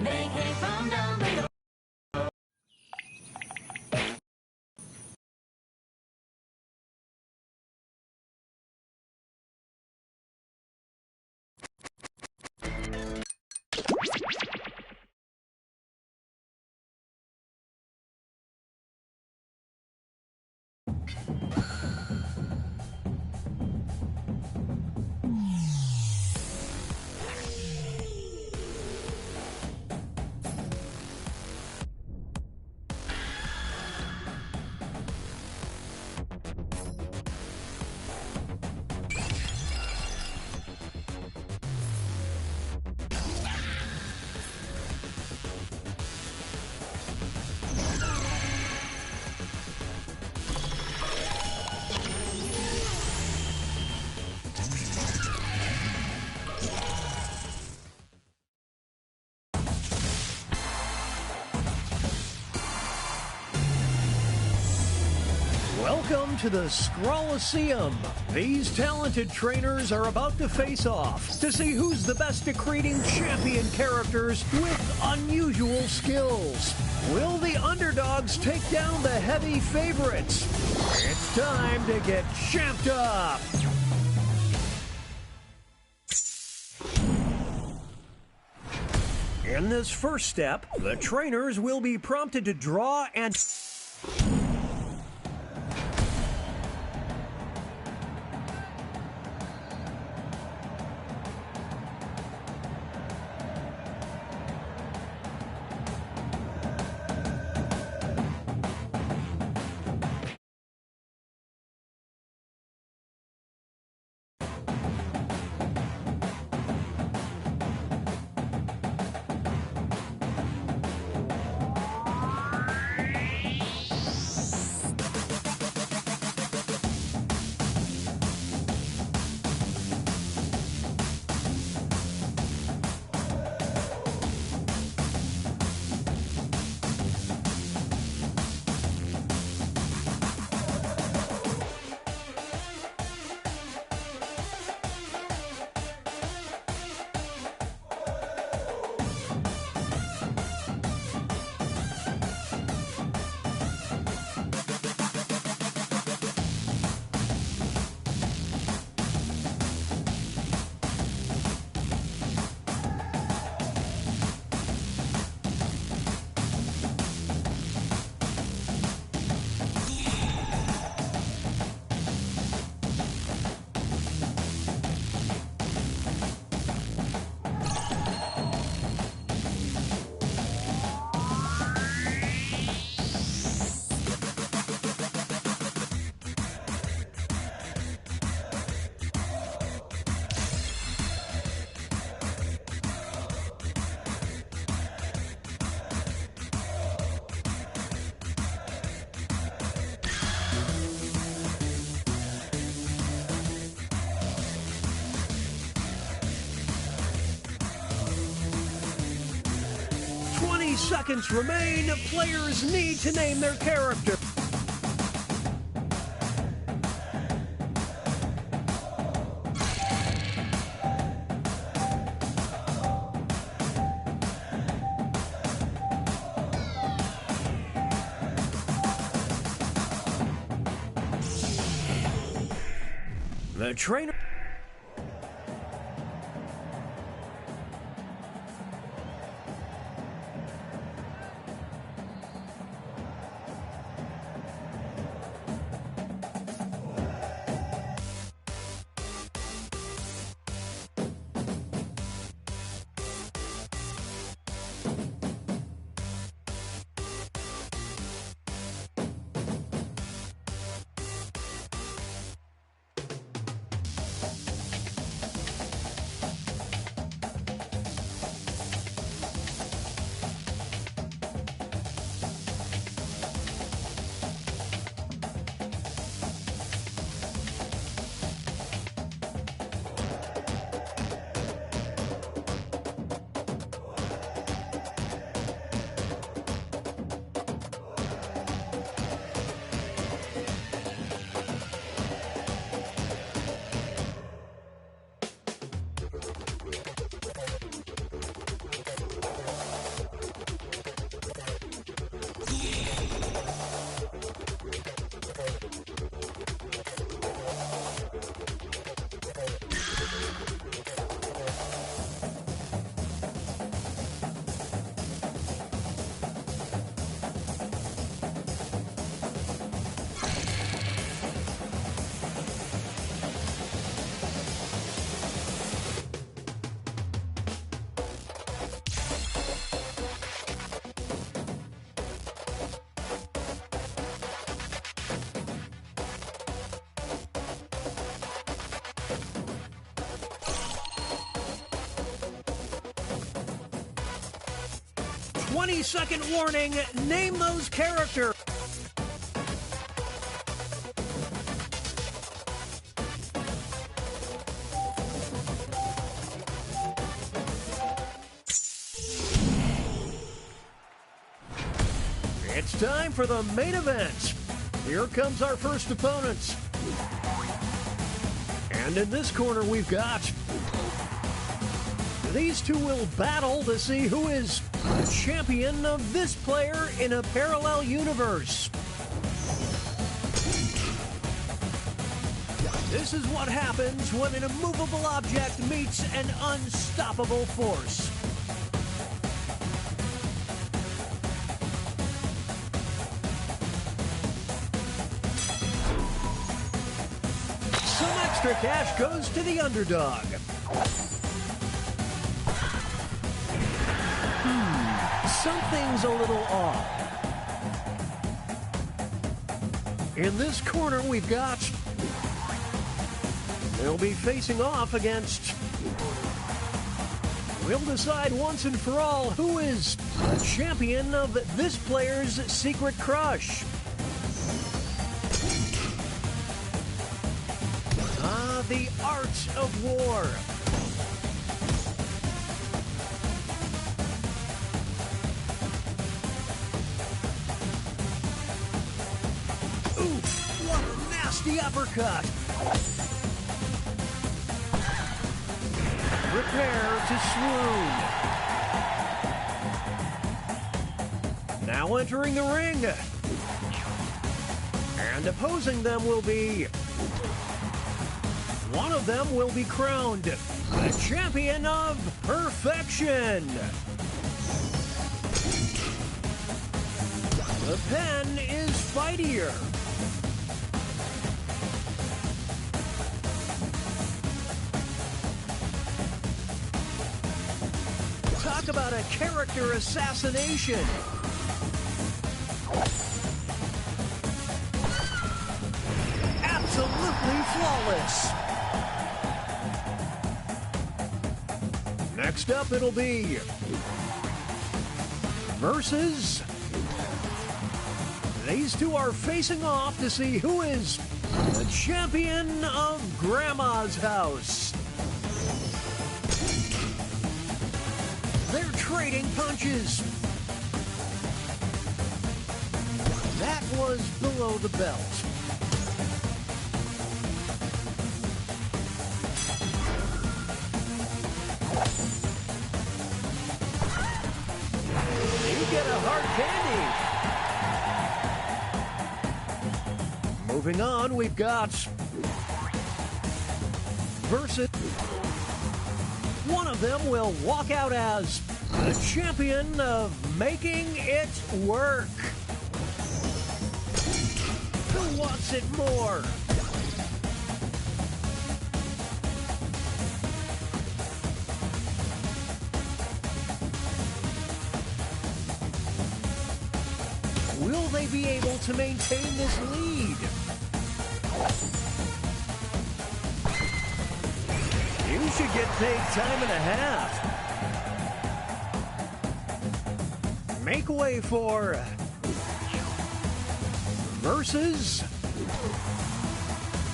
They came from down below. Welcome to the Scrolliseum. These talented trainers are about to face off to see who's the best at creating champion characters with unusual skills. Will the underdogs take down the heavy favorites? It's time to get champed up. In this first step, the trainers will be prompted to draw and seconds remain. Players need to name their character. The trainer. 20-second warning. Name those characters. It's time for the main event. Here comes our first opponent. And in this corner, we've got... These two will battle to see who is the champion of this player in a parallel universe. This is what happens when an immovable object meets an unstoppable force. Some extra cash goes to the underdog. Something's a little off. In this corner, we've got... They'll be facing off against... We'll decide once and for all who is the champion of this player's secret crush. The art of war. Oof, what a nasty uppercut. Prepare to swoon. Now entering the ring. And opposing them will be... One of them will be crowned the champion of perfection. The pen is fightier. Talk about a character assassination. Absolutely flawless. Next up, it'll be versus. These two are facing off to see who is the champion of Grandma's house. They're trading punches. That was below the belt. Get a hard candy. Moving on, we've got versus. One of them will walk out as the champion of making it work. Who wants it more? Will they be able to maintain this lead? You should get paid time and a half. Make way for versus.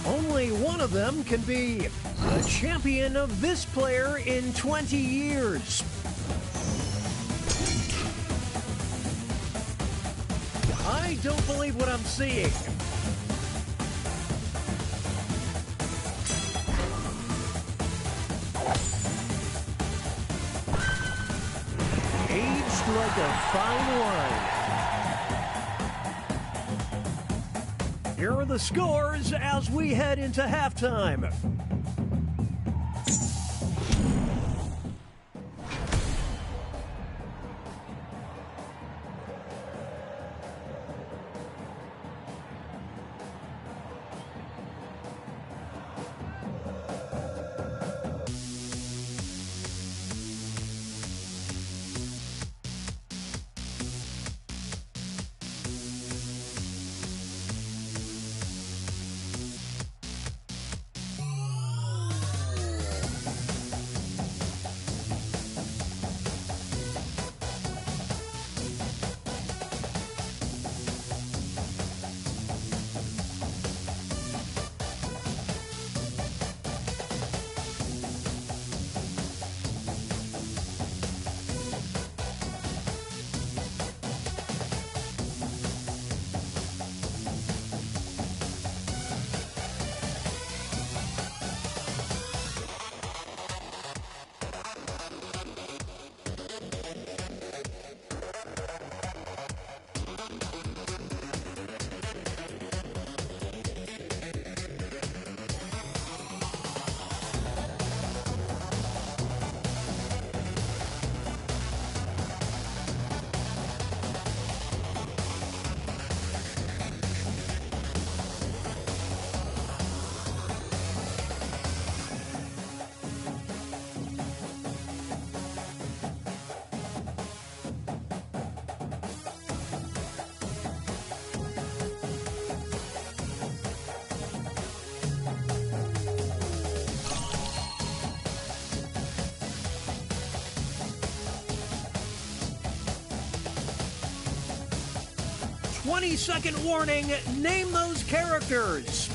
Only one of them can be the champion of this player in 20 years. I don't believe what I'm seeing. Aged like a fine wine. Here are the scores as we head into halftime. 20-second warning. Name those characters.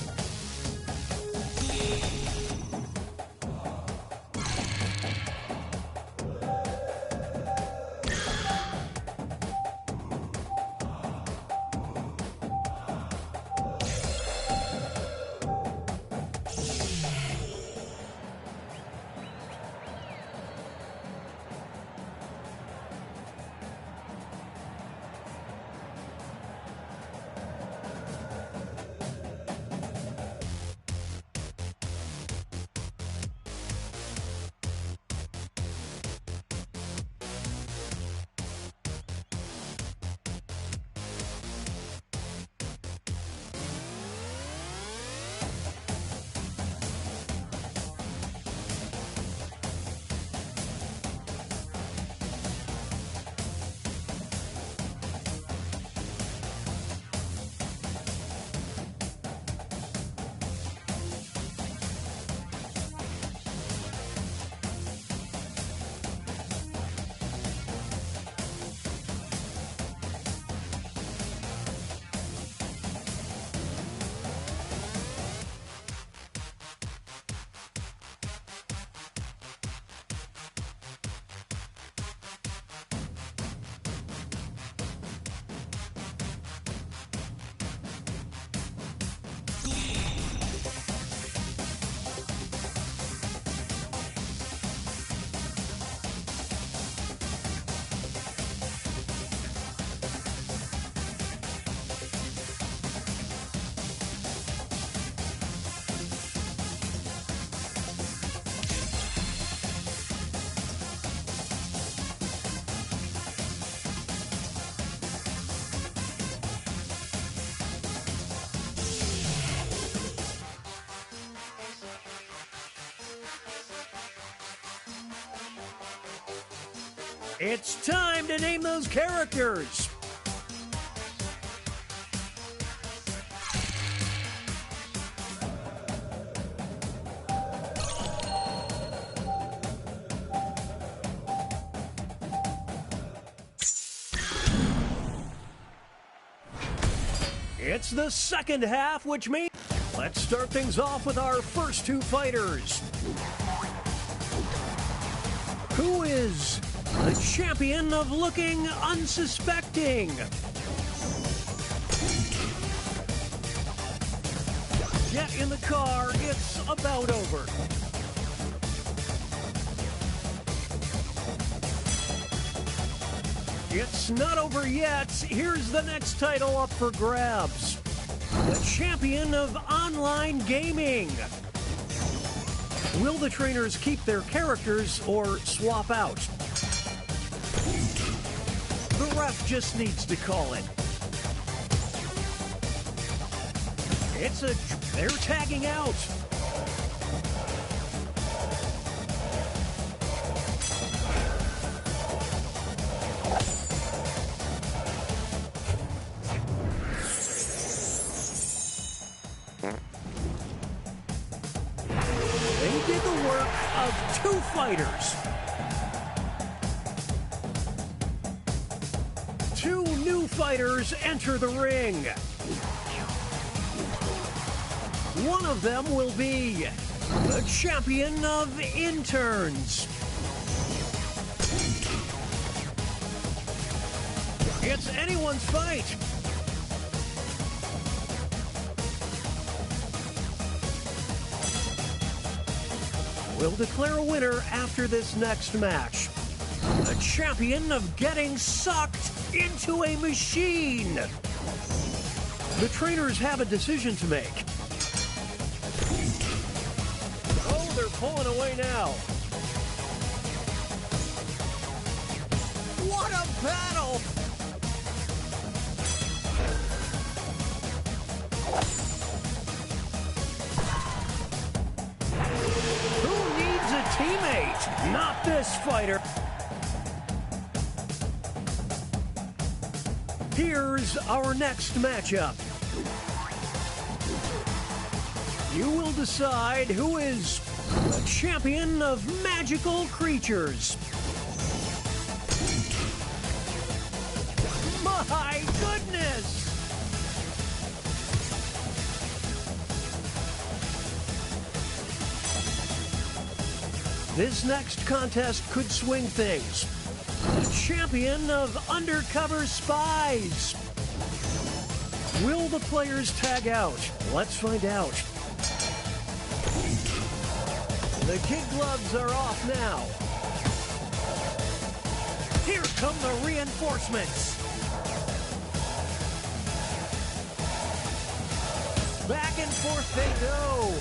It's time to name those characters. It's the second half, which means let's start things off with our first two fighters. Who is the champion of looking unsuspecting? Get in the car, it's about over. It's not over yet. Here's the next title up for grabs. The champion of online gaming. Will the trainers keep their characters or swap out? The ref just needs to call it. They're tagging out. They did the work of two fighters. Two new fighters enter the ring. One of them will be the champion of interns. It's anyone's fight. We'll declare a winner after this next match. The champion of getting sucked into a machine. The trainers have a decision to make. Oh, they're pulling away now. What a battle! Who needs a teammate? Not this fighter. Here's our next matchup. You will decide who is the champion of magical creatures. My goodness! This next contest could swing things. The champion of undercover spies. Will the players tag out? Let's find out. The kid gloves are off now. Here come the reinforcements. Back and forth they go.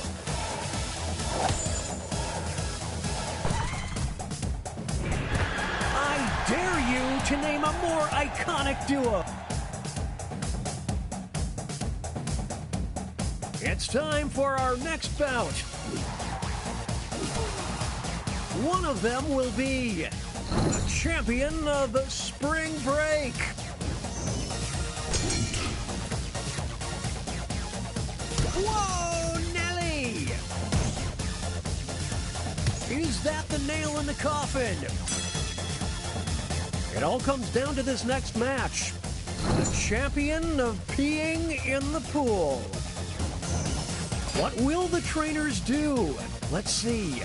I dare you to name a more iconic duo. It's time for our next bout. One of them will be the champion of the spring break. Whoa, Nelly! Is that the nail in the coffin? It all comes down to this next match. The champion of peeing in the pool. What will the trainers do? Let's see.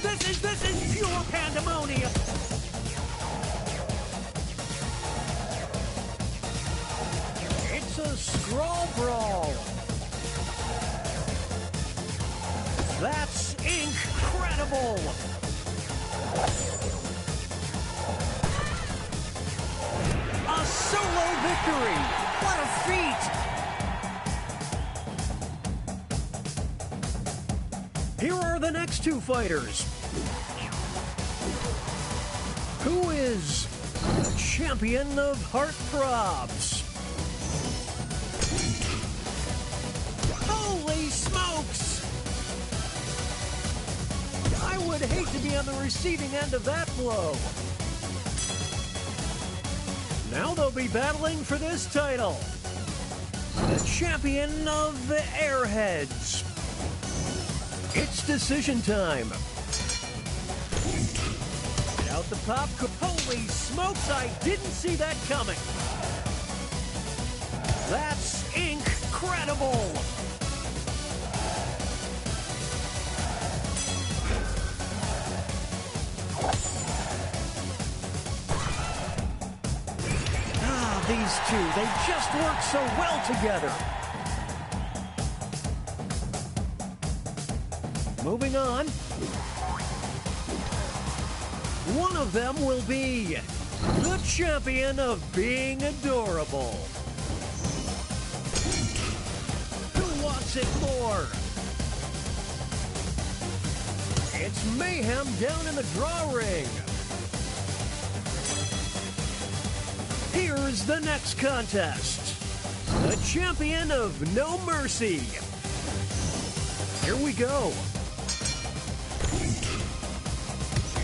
This is pure pandemonium. It's a scrawl brawl. That's incredible. A solo victory. What a feat. Here are the next two fighters. Who is the champion of heartthrobs? Holy smokes! I would hate to be on the receiving end of that blow. Now they'll be battling for this title. The champion of the Airheads. It's decision time. Out the pop. Holy smokes, I didn't see that coming. That's incredible. These two, they just work so well together. Moving on. One of them will be the champion of being adorable. Who wants it more? It's mayhem down in the draw ring. Here's the next contest. The champion of No Mercy. Here we go.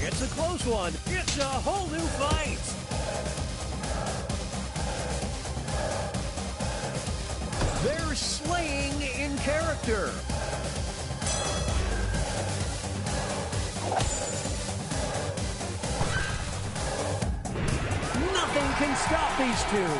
It's a close one. It's a whole new fight. They're slaying in character. Nothing can stop these two.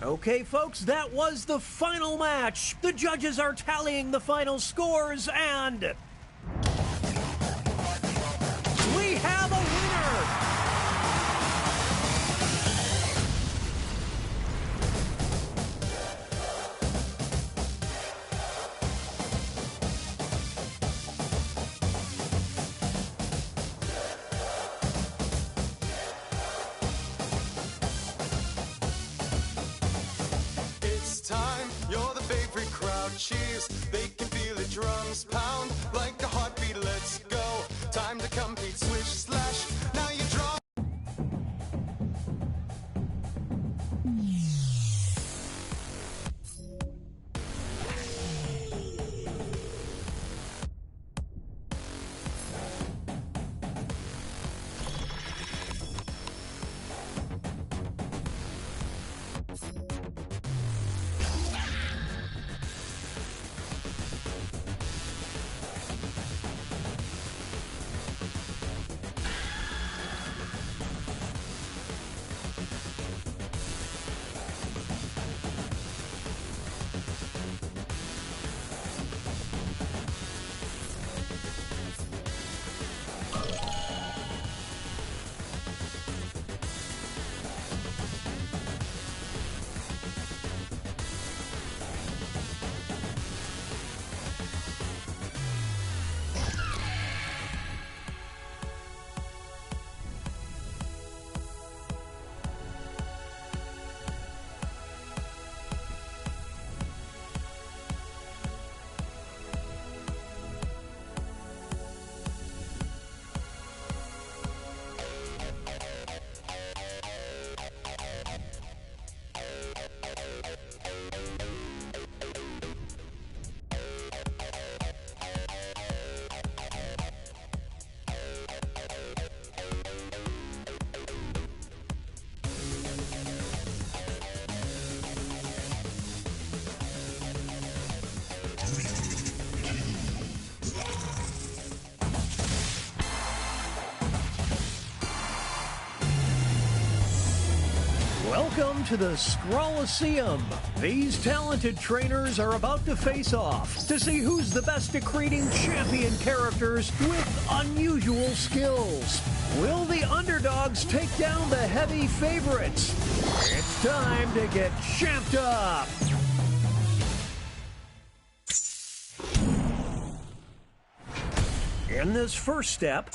Okay, folks, that was the final match. The judges are tallying the final scores, and we have a winner! Time, you're the favorite crowd cheers. They can feel the drums pound like a heartbeat. Let's go. Time to compete. Swish slash. Now you draw. Welcome to the Scrolliseum. These talented trainers are about to face off to see who's the best at creating champion characters with unusual skills. Will the underdogs take down the heavy favorites? It's time to get champed up. In this first step,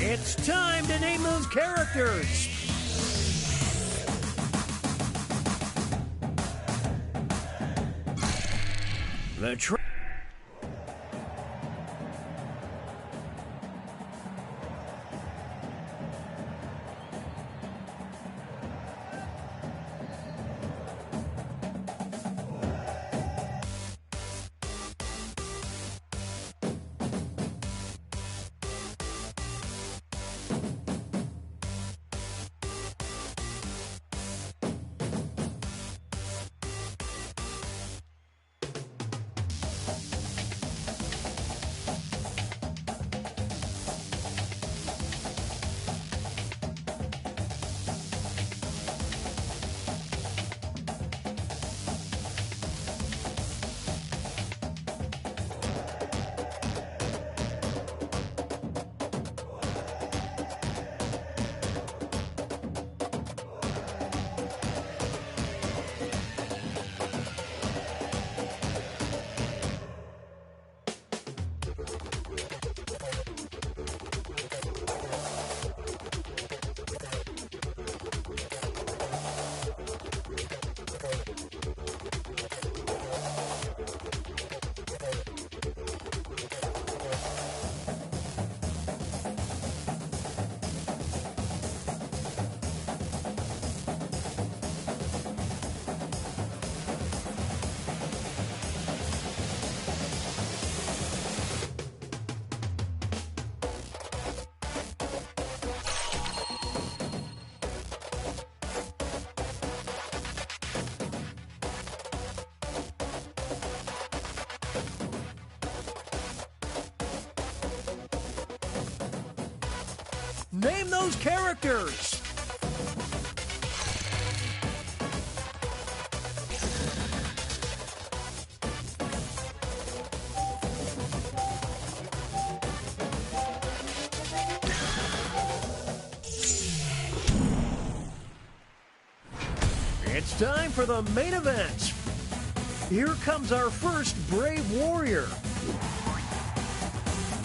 it's time to name those characters. The name those characters. It's time for the main event. Here comes our first Brave Warrior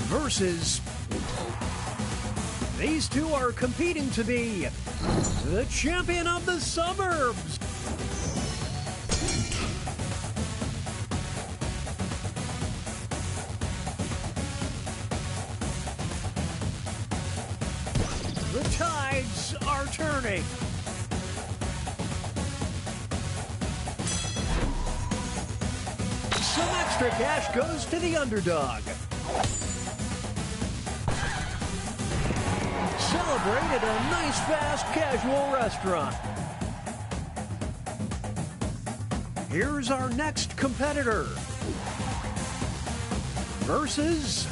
versus... These two are competing to be the champion of the suburbs. are turning. Some extra cash goes to the underdog. Celebrate at a nice, fast, casual restaurant. Here's our next competitor. Versus...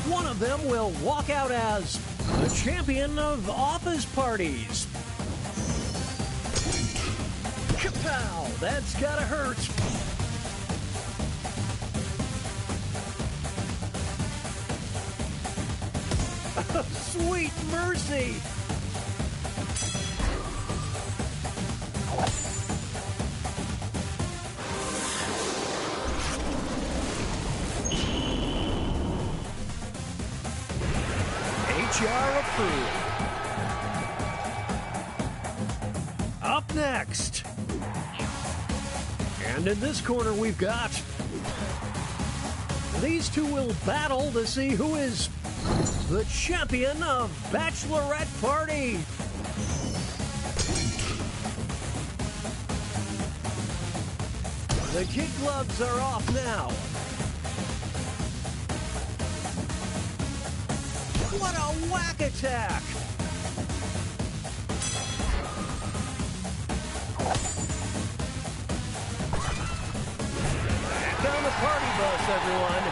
one of them will walk out as the champion of office parties. Kapow! That's gotta hurt. Sweet mercy! HR approved. Up next. And in this corner we've got... these two will battle to see who is the champion of Bachelorette Party. The kid gloves are off now. What a whack attack! Back on the party bus, everyone.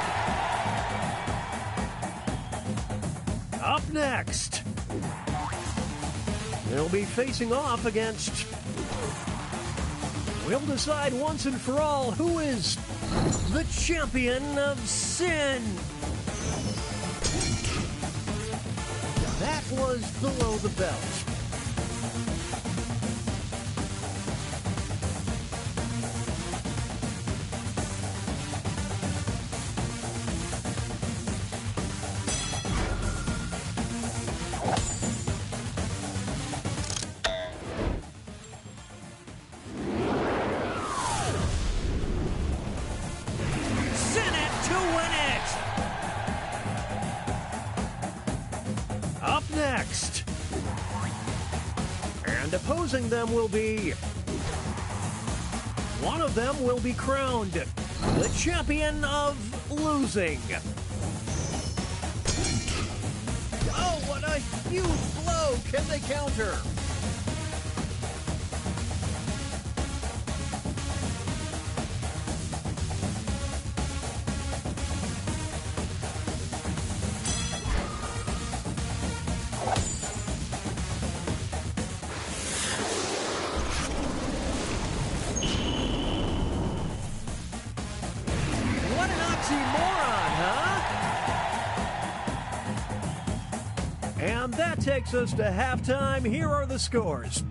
Up next, they'll be facing off against... we'll decide once and for all who is the champion of sin. That was below the belt. Next. And opposing them will be... one of them will be crowned the champion of losing. Oh, what a huge blow! Can they counter? And that takes us to halftime. Here are the scores.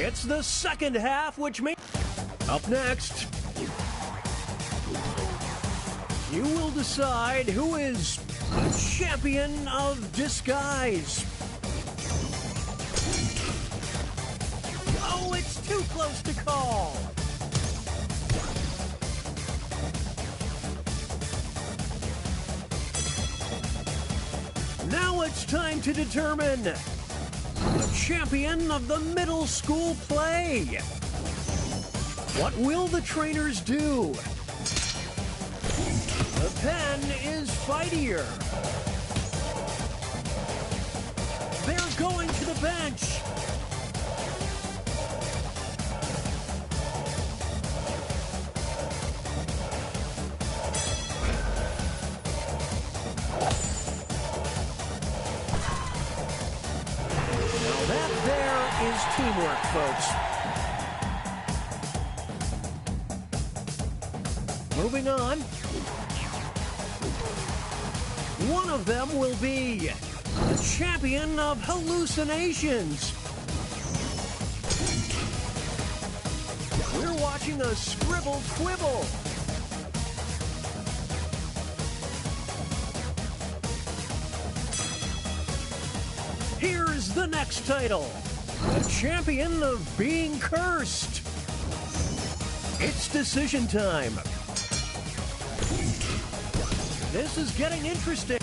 It's the second half, which means... Up next, you will decide who is the champion of disguise. Oh, it's too close to call. Now it's time to determine the champion of the middle school play. What will the trainers do? The pen is fightier. They're going to the bench. Now that there is teamwork, folks. Moving on. One of them will be the champion of hallucinations. We're watching a scribble quibble. Here's the next title. The champion of being cursed. It's decision time. This is getting interesting.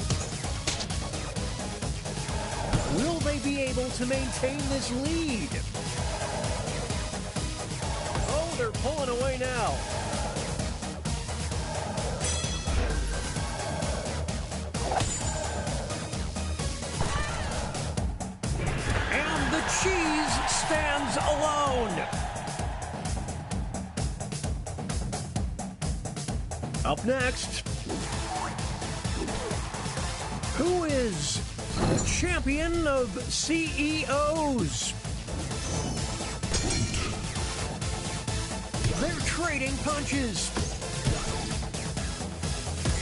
Will they be able to maintain this lead? Oh, they're pulling away now. And the cheese stands alone. Up next, who is the champion of CEOs? They're trading punches.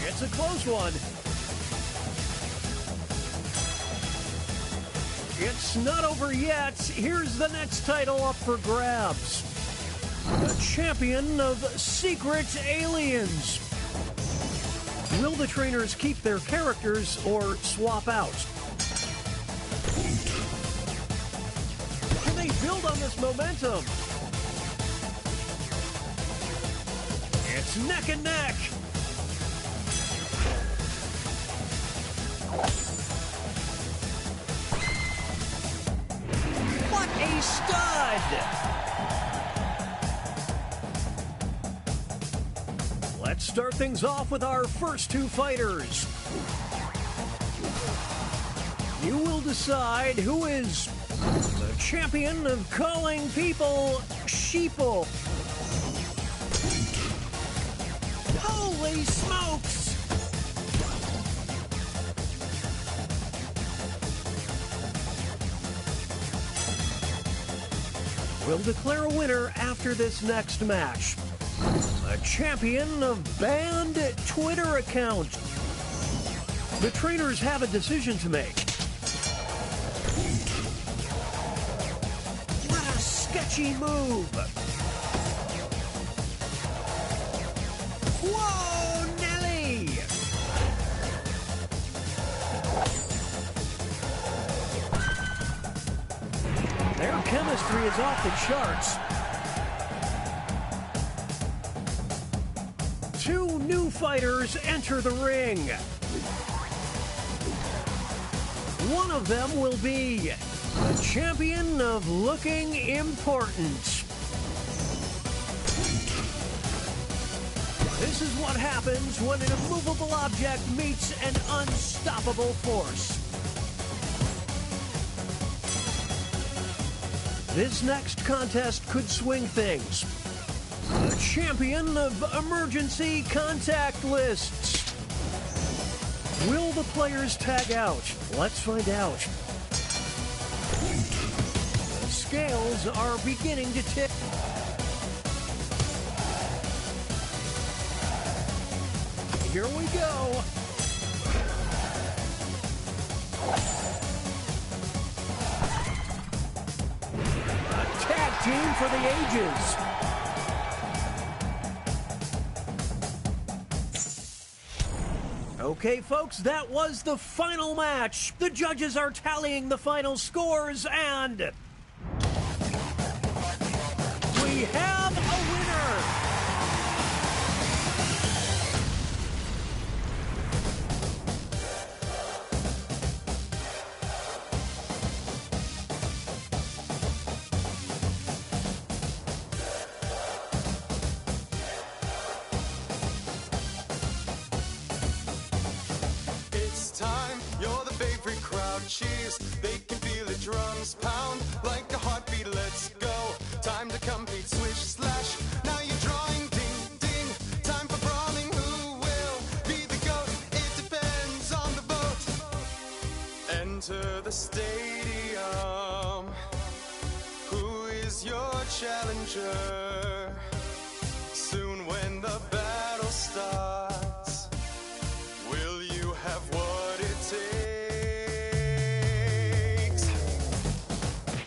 It's a close one. It's not over yet. Here's the next title up for grabs. The champion of secret aliens. Will the trainers keep their characters or swap out? Can they build on this momentum? It's neck and neck. What a stud! Let's start things off with our first two fighters. You will decide who is the champion of calling people sheeple. Holy smokes! We'll declare a winner after this next match. A champion of banned Twitter accounts. The trainers have a decision to make. What a sketchy move! Whoa, Nelly! Their chemistry is off the charts. Two new fighters enter the ring. One of them will be the champion of looking important. This is what happens when an immovable object meets an unstoppable force. This next contest could swing things. The champion of emergency contact lists. Will the players tag out? Let's find out. The scales are beginning to tip. Here we go. A tag team for the ages. Okay, folks, that was the final match. The judges are tallying the final scores, and we have a winner. It's time, you're the favorite crowd. Cheers, they can feel the drums pound like a heartbeat. Let's go. Time to compete, swish, slash. Now you're drawing, ding, ding. Time for brawling. Who will be the GOAT? It depends on the vote. Enter the stadium. Who is your challenger?